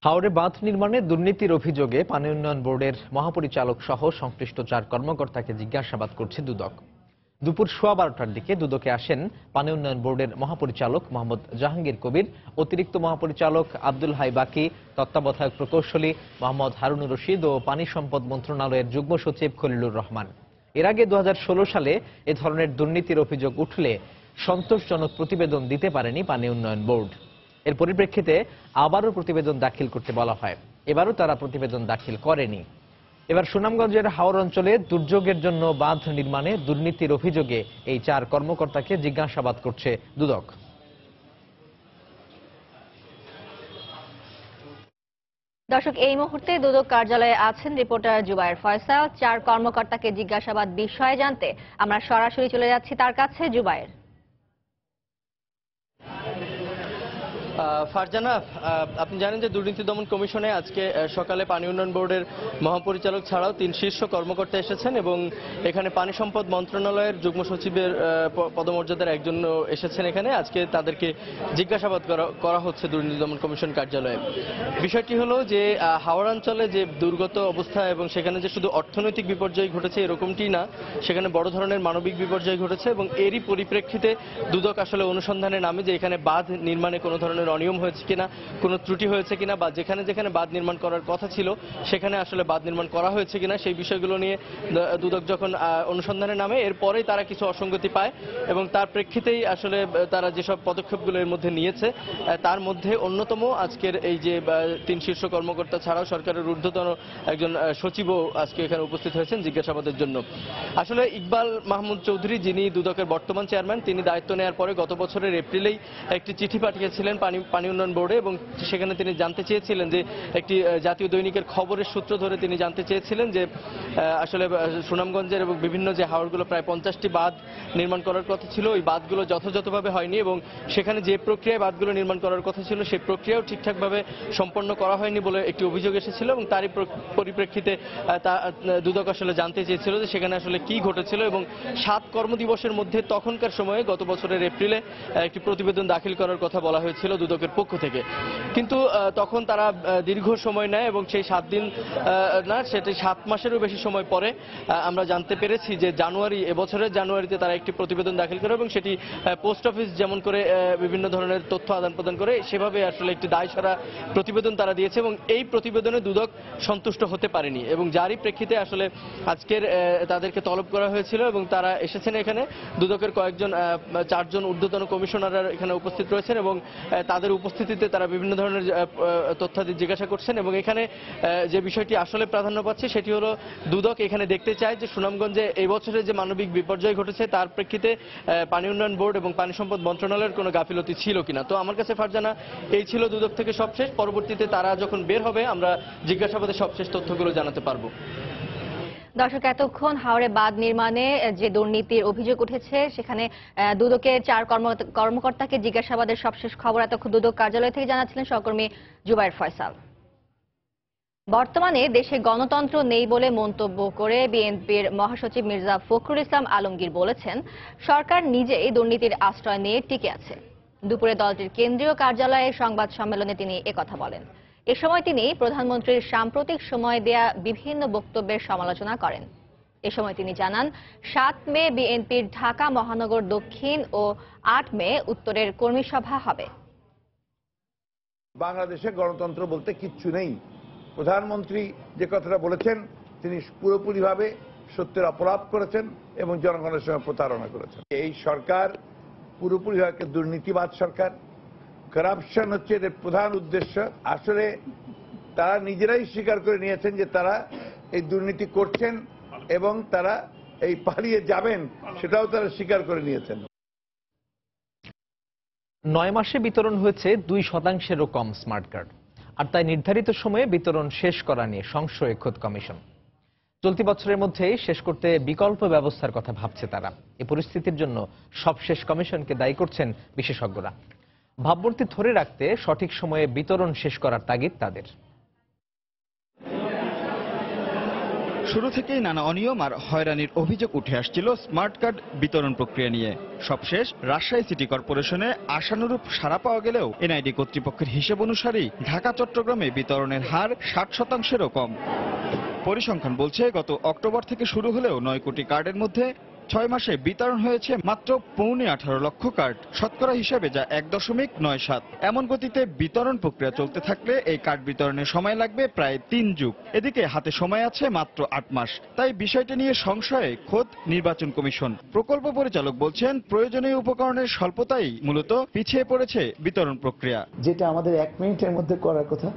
হাওড়ে বাঁধ নির্মাণে দুর্নীতির অভিযোগে পানি উন্নয়ন বোর্ডের মহাপরিচালক সহ সংশ্লিষ্ট 4 কর্মকর্তাকে জিজ্ঞাসাবাদ করছে দুদক। দুপুর 12:15টার দিকে দুদকে আসেন পানি উন্নয়ন বোর্ডের মহাপরিচালক মোহাম্মদ জাহাঙ্গীর কবির, অতিরিক্ত মহাপরিচালক আব্দুল হাই বাকি, তত্ত্বাবধায়ক প্রকৌশলী মোহাম্মদ হারুনুর রশিদ ও পানি সম্পদ মন্ত্রণালয়ের যুগ্ম সচিব খলিলুর রহমান। এর আগে 2016 সালে এ ধরনের দুর্নীতির অভিযোগ উঠলে সন্তোষজনক প্রতিবেদন দিতে পারেনি পানি উন্নয়ন বোর্ড। এর পরিপ্রেক্ষিতে আবারও প্রতিবেদন দাখিল করতে বলা হয়। এবারও তারা প্রতিবেদন দাখিল করেনি। এবার সুনামগঞ্জের হাওর অঞ্চলে দুর্যোগের জন্য বাঁধ নির্মাণে দুর্নীতির অভিযোগে এই 4 কর্মকর্তাকে জিজ্ঞাসাবাদ করছে দুদক। দর্শক, এই মুহূর্তে দুদক কার্যালয়ে আছেন রিপোর্টার জুবায়ের ফয়সাল। 4 কর্মকর্তাকে জিজ্ঞাসাবাদ বিষয়ে জানতে আমরা সরাসরি চলে যাচ্ছি তার কাছে। জুবায়ের, ফারজানা, আপনি জানেন যে দুর্নীতি দমন কমিশনে আজকে সকালে পানি উন্নয়ন বোর্ডের মহাপরিচালক ছাড়াও 3 শীর্ষ কর্মকর্তা এসেছেন এবং এখানে পানি সম্পদ মন্ত্রণালয়ের যুগ্ম সচিবের পদমর্যাদার একজন এসেছেন। এখানে আজকে তাদেরকে জিজ্ঞাসাবাদ করা হচ্ছে দুর্নীতি দমন কমিশন কার্যালয়ে। বিষয়টি হলো যে হাওড় অঞ্চলে যে দুর্গত অবস্থা এবং সেখানে যে শুধু অর্থনৈতিক বিপর্যয় ঘটেছে এরকমটি না, সেখানে বড় ধরনের মানবিক বিপর্যয় ঘটেছে এবং এরই পরিপ্রেক্ষিতে দুদক আসলে অনুসন্ধানে নামে যে এখানে বাঁধ নির্মাণে কোনো ধরনের অনিয়ম হয়েছে কিনা, কোনো ত্রুটি হয়েছে কিনা, বা যেখানে যেখানে বাঁধ নির্মাণ করার কথা ছিল সেখানে আসলে বাঁধ নির্মাণ করা হয়েছে কিনা, সেই বিষয়গুলো নিয়ে দুদক যখন অনুসন্ধানে নামে এরপরেই তারা কিছু অসঙ্গতি পায় এবং তার প্রেক্ষিতেই আসলে তারা যেসব পদক্ষেপগুলো এর মধ্যে নিয়েছে তার মধ্যে অন্যতম আজকের এই যে 3 শীর্ষ কর্মকর্তা ছাড়াও সরকারের ঊর্ধ্বতন একজন সচিবও আজকে এখানে উপস্থিত হয়েছেন জিজ্ঞাসাবাদের জন্য। আসলে ইকবাল মাহমুদ চৌধুরী, যিনি দুদকের বর্তমান চেয়ারম্যান, তিনি দায়িত্ব নেওয়ার পরে গত বছরের এপ্রিলেই একটি চিঠি পাঠিয়েছিলেন পানি উন্নয়ন বোর্ডে এবং সেখানে তিনি জানতে চেয়েছিলেন যে একটি জাতীয় দৈনিকের খবরের সূত্র ধরে তিনি জানতে চেয়েছিলেন যে আসলে সুনামগঞ্জের এবং বিভিন্ন যে হাওড়গুলো প্রায় 50টি বাঁধ নির্মাণ করার কথা ছিল, ওই বাঁধগুলো যথাযথভাবে হয়নি এবং সেখানে যে প্রক্রিয়ায় বাঁধগুলো নির্মাণ করার কথা ছিল সেই প্রক্রিয়াও ঠিকঠাকভাবে সম্পন্ন করা হয়নি বলে একটি অভিযোগ এসেছিল এবং তারই পরিপ্রেক্ষিতে দুদক আসলে জানতে চেয়েছিল যে সেখানে আসলে কি ঘটেছিল এবং 7 কর্মদিবসের মধ্যে তখনকার সময়ে গত বছরের এপ্রিলে একটি প্রতিবেদন দাখিল করার কথা বলা হয়েছিল দুদকের পক্ষ থেকে। কিন্তু তখন তারা দীর্ঘ সময় নেয় এবং সেই 7 দিন না, সেটি 7 মাসেরও বেশি সময় পরে আমরা জানতে পেরেছি যে এবছরের জানুয়ারিতে তারা একটি প্রতিবেদন দাখিল করে এবং সেটি পোস্ট অফিস যেমন করে বিভিন্ন ধরনের তথ্য আদান প্রদান করে সেভাবে আসলে একটি দায়সারা প্রতিবেদন তারা দিয়েছে এবং এই প্রতিবেদনে দুদক সন্তুষ্ট হতে পারেনি এবং যারই প্রেক্ষিতে আসলে আজকের তাদেরকে তলব করা হয়েছিল এবং তারা এসেছেন এখানে। দুদকের কয়েকজন 4 জন ঊর্ধ্বতন কমিশনাররা এখানে উপস্থিত রয়েছেন এবং তাদের উপস্থিতিতে তারা বিভিন্ন ধরনের তথ্যাদি জিজ্ঞাসা করছেন এবং এখানে যে বিষয়টি আসলে প্রাধান্য পাচ্ছে সেটি হলো দুদক এখানে দেখতে চায় যে সুনামগঞ্জে এই বছরের যে মানবিক বিপর্যয় ঘটেছে তার প্রেক্ষিতে পানি উন্নয়ন বোর্ড এবং পানি সম্পদ মন্ত্রণালয়ের কোনো গাফিলতি ছিল কিনা। তো আমার কাছে ফারজানা এই ছিল দুদক থেকে সবশেষ। পরবর্তীতে তারা যখন বের হবে আমরা জিজ্ঞাসাবাদের সবশেষ তথ্যগুলো জানাতে পারবো। দর্শক, এতক্ষণ হাওড়ে বাঁধ নির্মাণে যে দুর্নীতির অভিযোগ উঠেছে সেখানে দুদকের 4 কর্মকর্তাকে জিজ্ঞাসাবাদের সবশেষ খবর এতক্ষণ দুদক কার্যালয় থেকে জানাচ্ছিলেন সহকর্মী জুবায়ের ফয়সাল। বর্তমানে দেশে গণতন্ত্র নেই বলে মন্তব্য করে বিএনপির মহাসচিব মির্জা ফখরুল ইসলাম আলমগীর বলেছেন, সরকার নিজেই দুর্নীতির আশ্রয় নিয়ে টিকে আছে। দুপুরে দলটির কেন্দ্রীয় কার্যালয়ে সংবাদ সম্মেলনে তিনি একথা বলেন। এ সময় তিনি প্রধানমন্ত্রীর সাম্প্রতিক সময়ে দেয়া বিভিন্ন বক্তব্যের সমালোচনা করেন। এ সময় তিনি জানান, 7 মে বিএনপির ঢাকা মহানগর দক্ষিণ ও 8 মে উত্তরের কর্মী সভা হবে। বাংলাদেশে গণতন্ত্র বলতে কিচ্ছু নেই। প্রধানমন্ত্রী যে কথাটা বলেছেন তিনি পুরোপুরিভাবে সত্যের অপরাধ করেছেন এবং জনগণের সঙ্গে প্রতারণা করেছেন। এই সরকার পুরোপুরিভাবে দুর্নীতিবাদ সরকার। করাপশন হচ্ছে এর প্রধান উদ্দেশ্য। আসলে তারা নিজেরাই স্বীকার করে নিয়েছেন যে তারা এই দুর্নীতি করছেন এবং তারা এই পালিয়ে যাবেন, সেটাও তারা স্বীকার করে নিয়েছেন। 9 মাসে বিতরণ হয়েছে 2%-এরও কম স্মার্ট কার্ড, আর তাই নির্ধারিত সময়ে বিতরণ শেষ করা নিয়ে সংশয়ে খোদ কমিশন। চলতি বছরের মধ্যেই শেষ করতে বিকল্প ব্যবস্থার কথা ভাবছে তারা। এই পরিস্থিতির জন্য সবশেষ কমিশনকে দায়ী করছেন বিশেষজ্ঞরা। ভাবমূর্তি ধরে রাখতে সঠিক সময়ে বিতরণ শেষ করার তাগিদ তাদের। শুরু থেকেই নানা অনিয়ম আর হয়রানির অভিযোগ উঠে আসছিল স্মার্ট কার্ড বিতরণ প্রক্রিয়া নিয়ে। সবশেষ রাজশাহী সিটি কর্পোরেশনে আশানুরূপ সাড়া পাওয়া গেলেও এনআইডি কর্তৃপক্ষের হিসেব অনুসারেই ঢাকা চট্টগ্রামে বিতরণের হার 60%-এরও কম। পরিসংখ্যান বলছে গত অক্টোবর থেকে শুরু হলেও 9 কোটি কার্ডের মধ্যে 6 মাসে বিতরণ হয়েছে মাত্র 18.5 লক্ষ কার্ড, শতকরা হিসেবে যা 1.97। এমন গতিতে বিতরণ প্রক্রিয়া চলতে থাকলে এই কার্ড বিতরণের সময় লাগবে প্রায় 3 যুগ। এদিকে হাতে সময় আছে মাত্র 8 মাস। তাই বিষয়টি নিয়ে সংশয়ে খোদ নির্বাচন কমিশন। প্রকল্প পরিচালক বলছেন প্রয়োজনীয় উপকরণের স্বল্পতাই মূলত পিছিয়ে পড়েছে বিতরণ প্রক্রিয়া। যেটা আমাদের 1 মিনিটের মধ্যে করার কথা,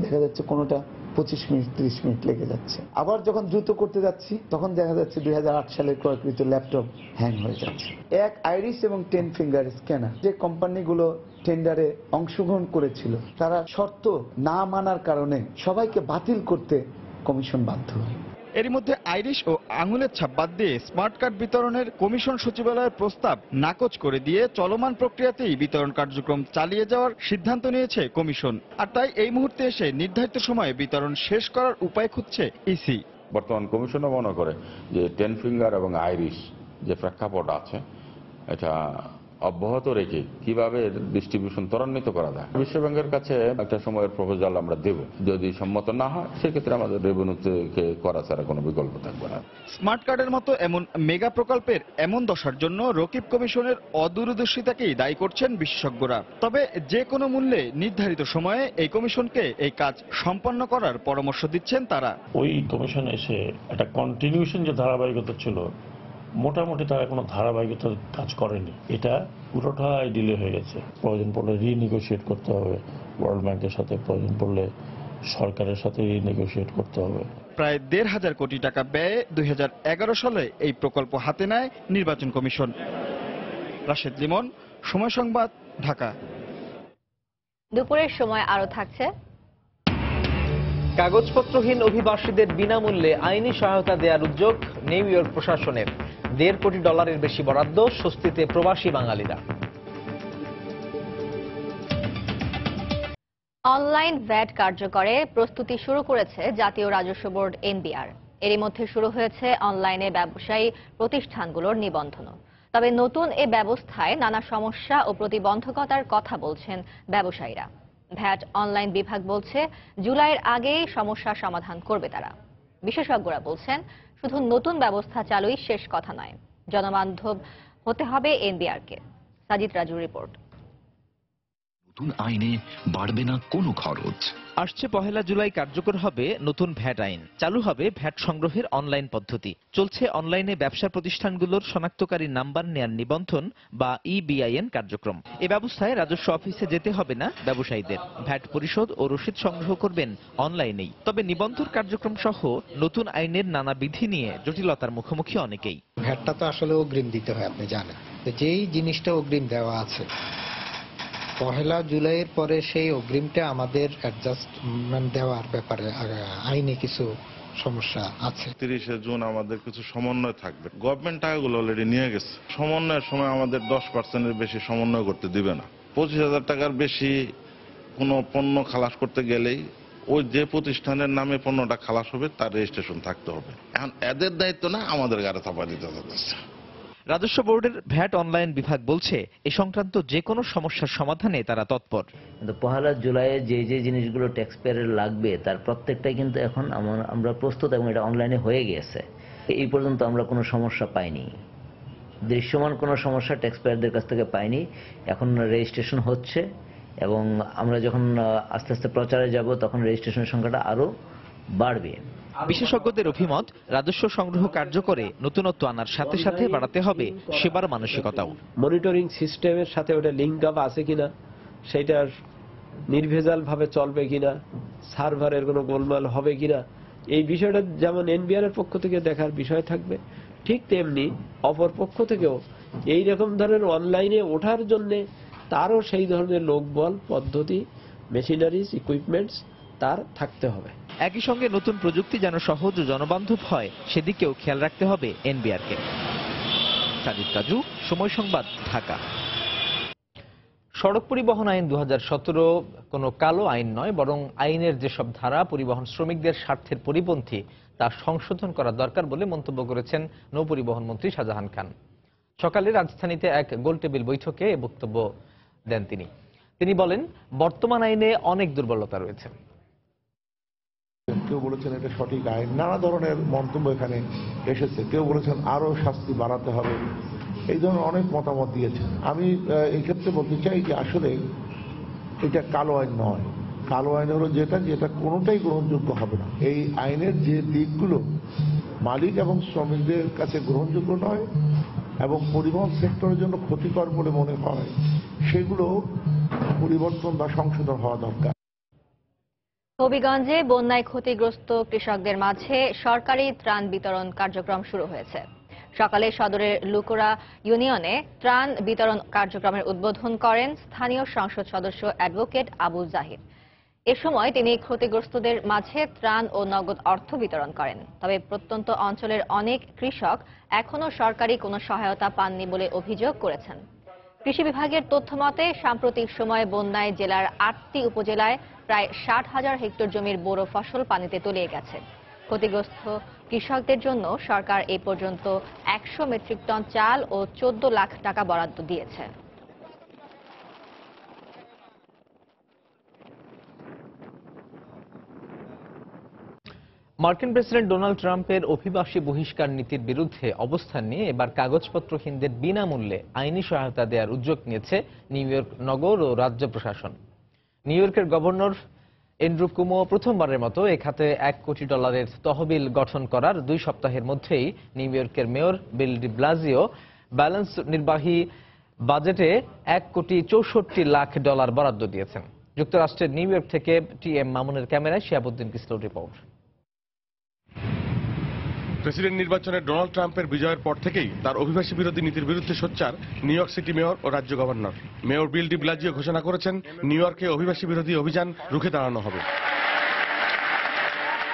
দেখা যাচ্ছে কোনোটা 25 মিনিট 30 মিনিট লেগে যাচ্ছে। আবার যখন দ্রুত করতে যাচ্ছি তখন দেখা যাচ্ছে 2008 সালের ক্রয়কৃত ল্যাপটপ হ্যাং হয়ে যাচ্ছে। এক আইরিস এবং 10 ফিঙ্গার স্ক্যানার, যে কোম্পানিগুলো টেন্ডারে অংশগ্রহণ করেছিল তারা শর্ত না মানার কারণে সবাইকে বাতিল করতে কমিশন বাধ্য হয়। এরই মধ্যে আইরিশ ও আঙুলের ছাপ বাদ দিয়ে স্মার্ট কার্ড বিতরণের কমিশন সচিবালয়ের প্রস্তাব নাকচ করে দিয়ে চলমান প্রক্রিয়াতেই বিতরণ কার্যক্রম চালিয়ে যাওয়ার সিদ্ধান্ত নিয়েছে কমিশন। আর তাই এই মুহূর্তে এসে নির্ধারিত সময়ে বিতরণ শেষ করার উপায় খুঁজছে ইসি। বর্তমান কমিশনও মনে করে যে 10 ফিঙ্গার এবং আইরিশ যে প্রেক্ষাপট আছে এটা অব্যাহত রেখে কিভাবে ডিস্ট্রিবিউশন ত্বরান্বিত করা যায় বিশ্বব্যাংকের কাছে একটা সময়ের প্রপোজাল আমরা দেব। যদি সম্মত না হয় সেক্ষেত্রে আমাদের রেভিনিউ থেকে করা ছাড়া কোনো বিকল্প থাকবে না। স্মার্ট কার্ডের মতো এমন মেগা প্রকল্পের এমন দশার জন্য রকিব কমিশনের অদূরদর্শিতাকেই দায়ী করছেন বিশেষজ্ঞরা। তবে যে কোনো মূল্যে নির্ধারিত সময়ে এই কমিশনকে এই কাজ সম্পন্ন করার পরামর্শ দিচ্ছেন তারা। ওই কমিশন এসে একটা কন্টিনিউশন যে ধারাবাহিকতা ছিল, মোটামুটি তারা কোনো ধারাবাহিকতার কাজ করেনি। এটা পুরোটাই ডিলে হয়ে গেছে। প্রয়োজন পড়লে রিনেগোশিয়েট করতে হবে ওয়ার্ল্ড ব্যাংকের সাথে, প্রয়োজন পড়লে সরকারের সাথে রিনেগোশিয়েট করতে হবে। প্রায় 1,500 কোটি টাকা ব্যয়ে 2011 সালে এই প্রকল্প হাতে নেয় নির্বাচন কমিশন। রাশেদ লিমন, সময় সংবাদ, ঢাকা। দুপুরের সময় আরো থাকছে কাগজপত্রহীন অভিবাসীদের বিনামূল্যে আইনি সহায়তা দেওয়ার উদ্যোগ নিউ ইয়র্ক প্রশাসনের। $1.5 কোটি বেশি বরাদ্দ, স্বস্তিতে প্রবাসী বাঙালিরা। অনলাইন ভ্যাট কার্যকরে প্রস্তুতি শুরু করেছে জাতীয় রাজস্ব বোর্ড এনবিআর। এরই মধ্যে শুরু হয়েছে অনলাইনে ব্যবসায়ী প্রতিষ্ঠানগুলোর নিবন্ধনও। তবে নতুন এ ব্যবস্থায় নানা সমস্যা ও প্রতিবন্ধকতার কথা বলছেন ব্যবসায়ীরা। ভ্যাট অনলাইন বিভাগ বলছে জুলাইয়ের আগেই সমস্যার সমাধান করবে তারা। বিশেষজ্ঞরা বলছেন শুধু নতুন ব্যবস্থা চালুই শেষ কথা নয়, জনবান্ধব হতে হবে এনবিআরকে। সাজিদ রাজুর রিপোর্ট। নতুন আইনে বাড়বে না কোনো খরচ। আসছে 1 জুলাই কার্যকর হবে নতুন ভ্যাট আইন। চালু হবে ভ্যাট সংগ্রহের অনলাইন পদ্ধতি। চলছে অনলাইনে ব্যবসা প্রতিষ্ঠানগুলোর শনাক্তকারী নাম্বার নেয়ার নিবন্ধন বা EBIN কার্যক্রম। এ ব্যবস্থায় রাজস্ব অফিসে যেতে হবে না ব্যবসায়ীদের। ভ্যাট পরিশোধ ও রসিদ সংগ্রহ করবেন অনলাইনেই। তবে নিবন্ধন কার্যক্রম সহ নতুন আইনের নানা বিধি নিয়ে জটিলতার মুখোমুখি অনেকেই। ভ্যাটটা তো আসলে অগ্রিম দিতে হয়, আপনি জানেন। যেই জিনিসটা অগ্রিম দেওয়া আছে 1 জুলাইয়ের পরে সেই অগ্রিমটা আমাদের অ্যাডজাস্টমেন্ট দেওয়ার ব্যাপারে আইনে কিছু সমস্যা আছে। 30 জুন আমাদের কিছু সমন্বয় থাকবে। গভর্নমেন্ট টাকাগুলো অলরেডি নিয়ে গেছে। সমন্বয়ের সময় আমাদের 10%-এর বেশি সমন্বয় করতে দিবে না। 25,000 টাকার বেশি কোনো পণ্য খালাস করতে গেলেই ওই যে প্রতিষ্ঠানের নামে পণ্যটা খালাস হবে তার রেজিস্ট্রেশন থাকতে হবে। এখন এদের দায়িত্ব না আমাদের গাড়ি চাপা দিতে যাচ্ছে। রাজস্ব বোর্ডের ভ্যাট অনলাইন বিভাগ বলছে এ সংক্রান্ত যে কোনো সমস্যার সমাধানে তারা তৎপর। কিন্তু 1 জুলাইয়ে যে যে জিনিসগুলো ট্যাক্স পেয়ারের লাগবে তার প্রত্যেকটাই কিন্তু এখন আমরা প্রস্তুত এবং এটা অনলাইনে হয়ে গেছে। এই পর্যন্ত আমরা কোনো সমস্যা পাইনি, দৃশ্যমান কোনো সমস্যা ট্যাক্স পেয়ারদের কাছ থেকে পাইনি। এখন রেজিস্ট্রেশন হচ্ছে এবং আমরা যখন আস্তে আস্তে প্রচারে যাব তখন রেজিস্ট্রেশনের সংখ্যাটা আরো বাড়বে। বিশেষজ্ঞদের অভিমত, রাজস্ব সংগ্রহ কার্যকরে নতুনত্ব আনার সাথে সাথে বাড়াতে হবে সেবার মানসিকতাও। মনিটরিং সিস্টেমের সাথে ওটা লিঙ্ক আপ আছে কিনা, সেইটার নির্ভেজালভাবে চলবে কিনা, সার্ভারের কোনো গোলমাল হবে কিনা, এই বিষয়টা যেমন এনবিআর এর পক্ষ থেকে দেখার বিষয় থাকবে, ঠিক তেমনি অপর পক্ষ থেকেও এই রকম ধরনের অনলাইনে ওঠার জন্যে তারও সেই ধরনের লোকবল, পদ্ধতি, মেশিনারিজ, ইকুইপমেন্টস তার থাকতে হবে। একই সঙ্গে নতুন প্রযুক্তি যেন সহজ ও জনবান্ধব হয় সেদিকেও খেয়াল রাখতে হবে এনবিআরকে। সাজিদ কাজু, সময় সংবাদ, ঢাকা। সড়ক পরিবহন আইন 2017 কোনো কালো আইন নয়, বরং আইনের যেসব ধারা পরিবহন শ্রমিকদের স্বার্থের পরিপন্থী তা সংশোধন করা দরকার বলে মন্তব্য করেছেন নৌপরিবহন মন্ত্রী শাহজাহান খান। সকালে রাজধানীতে এক গোলটেবিল বৈঠকে এ বক্তব্য দেন তিনি বলেন, বর্তমান আইনে অনেক দুর্বলতা রয়েছে। কেউ বলেছেন এটা সঠিক আইন, নানা ধরনের মন্তব্য এখানে এসেছে। কেউ বলেছেন আরো শাস্তি বাড়াতে হবে, এই ধরনের অনেক মতামত দিয়েছেন। আমি এই ক্ষেত্রে বলতে চাই যে আসলে এটা কালো আইন নয়। কালো আইন হলো যেটা কোনোটাই গ্রহণযোগ্য হবে না। এই আইনের যে দিকগুলো মালিক এবং শ্রমিকদের কাছে গ্রহণযোগ্য নয় এবং পরিবহন সেক্টরের জন্য ক্ষতিকর বলে মনে হয়, সেগুলো পরিবর্তন বা সংশোধন হওয়া দরকার। হবিগঞ্জে বন্যায় ক্ষতিগ্রস্ত কৃষকদের মাঝে সরকারি ত্রাণ বিতরণ কার্যক্রম শুরু হয়েছে। সকালে সদরের লুকুরা ইউনিয়নে ত্রাণ বিতরণ কার্যক্রমের উদ্বোধন করেন স্থানীয় সংসদ সদস্য অ্যাডভোকেট আবু জাহির। এ সময় তিনি ক্ষতিগ্রস্তদের মাঝে ত্রাণ ও নগদ অর্থ বিতরণ করেন। তবে প্রত্যন্ত অঞ্চলের অনেক কৃষক এখনো সরকারি কোনো সহায়তা পাননি বলে অভিযোগ করেছেন। কৃষি বিভাগের তথ্য মতে সাম্প্রতিক সময়ে বন্যায় জেলার 8টি উপজেলায় প্রায় 60,000 হেক্টর জমির বোরো ফসল পানিতে তলিয়ে গেছে। ক্ষতিগ্রস্ত কৃষকদের জন্য সরকার এ পর্যন্ত 100 মেট্রিক টন চাল ও 14 লাখ টাকা বরাদ্দ দিয়েছে। মার্কিন প্রেসিডেন্ট ডোনাল্ড ট্রাম্পের অভিবাসী বহিষ্কার নীতির বিরুদ্ধে অবস্থান নিয়ে এবার কাগজপত্রহীনদের বিনামূল্যে আইনি সহায়তা দেওয়ার উদ্যোগ নিয়েছে নিউ ইয়র্ক নগর ও রাজ্য প্রশাসন। নিউ ইয়র্কের গভর্নর অ্যান্ড্রু কুমো প্রথমবারের মতো এ খাতে $1 কোটি তহবিল গঠন করার 2 সপ্তাহের মধ্যেই নিউ ইয়র্কের মেয়র বিল ডি ব্লাজিও ব্যালেন্স নির্বাহী বাজেটে $1,64,00,000 বরাদ্দ দিয়েছেন। যুক্তরাষ্ট্রের নিউ ইয়র্ক থেকে টিএম মামুনের ক্যামেরায় শিহাবুদ্দিন কিসলোর রিপোর্ট। প্রেসিডেন্ট নির্বাচনে ডোনাল্ড ট্রাম্পের বিজয়ের পর থেকেই তার অভিবাসী বিরোধী নীতির বিরুদ্ধে সোচ্চার নিউ ইয়র্ক সিটি মেয়র ও রাজ্য গভর্নর। মেয়র বিল ডি ব্লাজিও ঘোষণা করেছেন নিউ ইয়র্কে অভিবাসী বিরোধী অভিযান রুখে দাঁড়ানো হবে।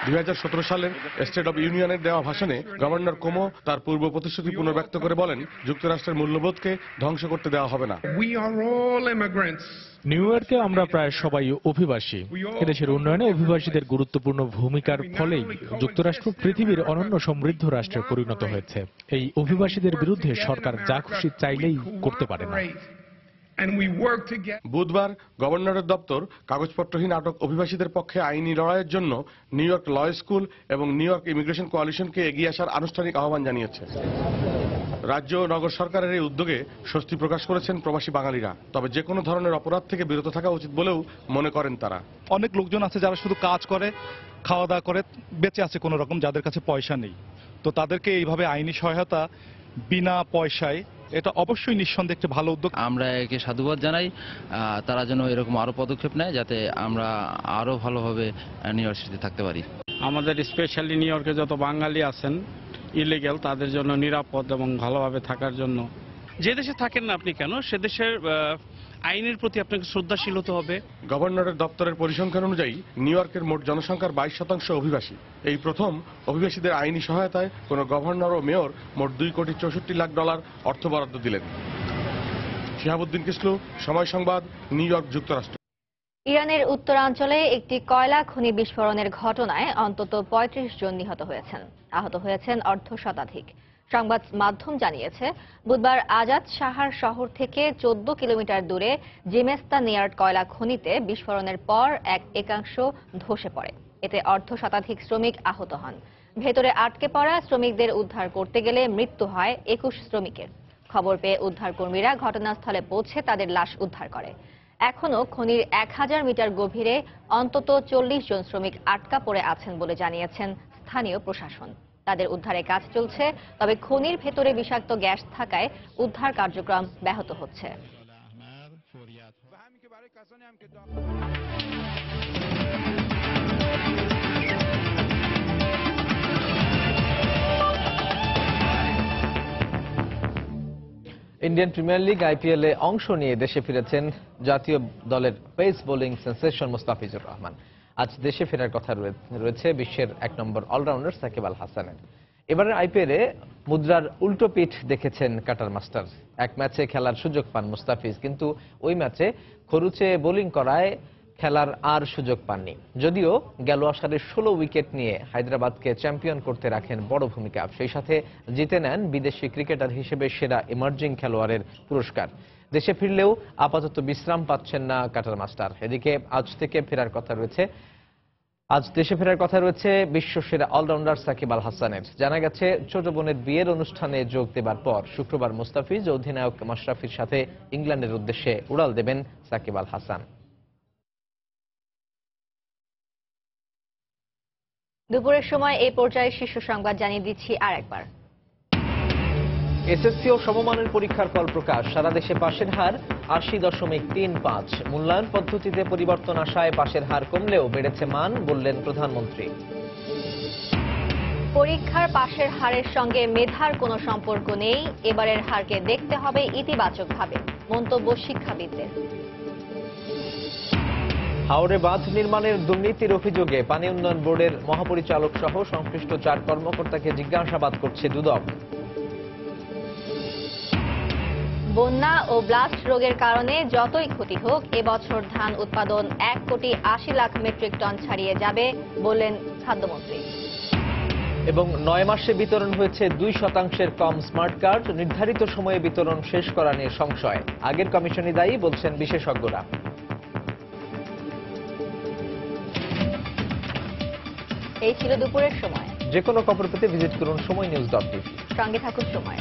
2017 সালের স্টেট অব ইউনিয়নের দেওয়া ভাষণে গভর্নর কোমো তার পূর্ব প্রতিশ্রুতি পুনর্ব্যক্ত করে বলেন, যুক্তরাষ্ট্রের মূল্যবোধকে ধ্বংস করতে দেওয়া হবে না। নিউ ইয়র্কে আমরা প্রায় সবাই অভিবাসী। এদেশের উন্নয়নে অভিবাসীদের গুরুত্বপূর্ণ ভূমিকার ফলেই যুক্তরাষ্ট্র পৃথিবীর অনন্য সমৃদ্ধ রাষ্ট্রে পরিণত হয়েছে। এই অভিবাসীদের বিরুদ্ধে সরকার যা খুশি চাইলেই করতে পারে না। বুধবার গভর্নরের দপ্তর কাগজপত্রহীন আটক অভিবাসীদের পক্ষে আইনি লড়াইয়ের জন্য নিউ ইয়র্ক ল স্কুল এবং নিউ ইয়র্ক ইমিগ্রেশন কোয়ালিশনকে এগিয়ে আসার আনুষ্ঠানিক আহ্বান জানিয়েছে। রাজ্য ও নগর সরকারের এই উদ্যোগে স্বস্তি প্রকাশ করেছেন প্রবাসী বাঙালিরা। তবে যে কোনো ধরনের অপরাধ থেকে বিরত থাকা উচিত বলেও মনে করেন তারা। অনেক লোকজন আছে যারা শুধু কাজ করে, খাওয়া দাওয়া করে বেঁচে আছে কোনো রকম, যাদের কাছে পয়সা নেই। তো তাদেরকে এইভাবে আইনি সহায়তা বিনা পয়সায়, এটা অবশ্যই নিঃসন্দেহে একটি ভালো উদ্যোগ। আমরা একে সাধুবাদ জানাই। তারা যেন এরকম আরো পদক্ষেপ নেয় যাতে আমরা আরো ভালোভাবে নিউ ইয়র্ক সিটিতে থাকতে পারি। আমাদের স্পেশালি নিউ ইয়র্কে যত বাঙালি আছেন ইলিগ্যাল, তাদের জন্য নিরাপদ এবং ভালোভাবে থাকার জন্য, যে দেশে থাকেন না আপনি কেন, সে দেশের আইনের প্রতি আপনাকে শ্রদ্ধাশীল হতে হবে। গভর্নরের দপ্তরের পরিসংখ্যান অনুযায়ী নিউ ইয়র্কের মোট জনসংখ্যার 22% অভিবাসী। এই প্রথম অভিবাসীদের আইনি সহায়তায় কোন গভর্নর ও মেয়র মোট $2,64,00,000 অর্থ বরাদ্দ দিলেন। শিহাবুদ্দিন কিসলু, সময় সংবাদ, নিউ ইয়র্ক, যুক্তরাষ্ট্র। ইরানের উত্তরাঞ্চলে একটি কয়লা খনি বিস্ফোরণের ঘটনায় অন্তত 35 জন নিহত হয়েছেন, আহত হয়েছেন অর্ধশতাধিক। সংবাদ মাধ্যম জানিয়েছে, বুধবার আজাদ শাহার শহর থেকে 14 কিলোমিটার দূরে জিমেস্তানিয়ার্ড কয়লা খনিতে বিস্ফোরণের পর এক একাংশ ধসে পড়ে। এতে অর্ধশতাধিক শ্রমিক আহত হন। ভেতরে আটকে পড়া শ্রমিকদের উদ্ধার করতে গেলে মৃত্যু হয় 21 শ্রমিকের। খবর পেয়ে উদ্ধারকর্মীরা ঘটনাস্থলে পৌঁছে তাদের লাশ উদ্ধার করে। এখনো খনির 1000 মিটার গভীরে অন্তত 40 জন শ্রমিক আটকা পড়ে আছেন বলে জানিয়েছেন স্থানীয় প্রশাসন। তাদের উদ্ধারে কাজ চলছে, তবে খনির ভেতরে বিষাক্ত গ্যাস থাকায় উদ্ধার কার্যক্রম ব্যাহত হচ্ছে। ইন্ডিয়ান প্রিমিয়ার লিগ IPL এ অংশ নিয়ে দেশে ফিরেছেন জাতীয় দলের pace bowling sensation Mustafizur Rahman. আজ দেশে ফেরার কথা রয়েছে বিশ্বের 1 নম্বর অলরাউন্ডার সাকিব আল হাসানের। এবারের IPL এ মুদ্রার উল্টো পিঠ দেখেছেন কাটার মাস্টার। এক ম্যাচে খেলার সুযোগ পান মুস্তাফিজ, কিন্তু ওই ম্যাচে খরুচে বোলিং করায় খেলার আর সুযোগ পাননি। যদিও গেল আসরে 16 উইকেট নিয়ে হায়দ্রাবাদকে চ্যাম্পিয়ন করতে রাখেন বড় ভূমিকা। সেই সাথে জিতে নেন বিদেশি ক্রিকেটার হিসেবে সেরা ইমার্জিং খেলোয়াড়ের পুরস্কার। দেশে ফিরলেও আপাতত বিশ্রাম পাচ্ছেন না কাটার মাস্টার। এদিকে আজ দেশে ফেরার কথা রয়েছে বিশ্বসেরা অলরাউন্ডার সাকিব আল হাসানের। জানা গেছে ছোট বোনের বিয়ের অনুষ্ঠানে যোগ দেবার পর শুক্রবার মুস্তাফিজ ও অধিনায়ক মাশরাফির সাথে ইংল্যান্ডের উদ্দেশ্যে উড়াল দেবেন সাকিব আল হাসান। দুপুরের সময় এই পর্যায়ে শীর্ষ সংবাদ জানিয়ে দিচ্ছি আরেকবার। এসএসসি ও সমমানের পরীক্ষার ফল প্রকাশ। সারা দেশে পাশের হার 80.35। মূল্যায়ন পদ্ধতিতে পরিবর্তন আসায় পাশের হার কমলেও বেড়েছে মান, বললেন প্রধানমন্ত্রী। পরীক্ষার পাশের হারের সঙ্গে মেধার কোনো সম্পর্ক নেই, এবারের হারকে দেখতে হবে ইতিবাচকভাবে, মন্তব্য শিক্ষাবিদদের। হাওড়ে বাঁধ নির্মাণের দুর্নীতির অভিযোগে পানি উন্নয়ন বোর্ডের মহাপরিচালক সহ সংশ্লিষ্ট 4 কর্মকর্তাকে জিজ্ঞাসাবাদ করছে দুদক। বন্যা ও ব্লাস্ট রোগের কারণে যতই ক্ষতি হোক, এবছর ধান উৎপাদন 1,80,00,000 মেট্রিক টন ছাড়িয়ে যাবে, বললেন খাদ্যমন্ত্রী। এবং 9 মাসে বিতরণ হয়েছে 2% কম স্মার্ট কার্ড। নির্ধারিত সময়ে বিতরণ শেষ করা নিয়ে সংশয়। আগের কমিশনই দায়ী, বলছেন বিশেষজ্ঞরা। এই ছিল দুপুরের সময়। যে কোনো খবর পেতে ভিজিট করুন সময়নিউজ.tv। সঙ্গে থাকুন সময়।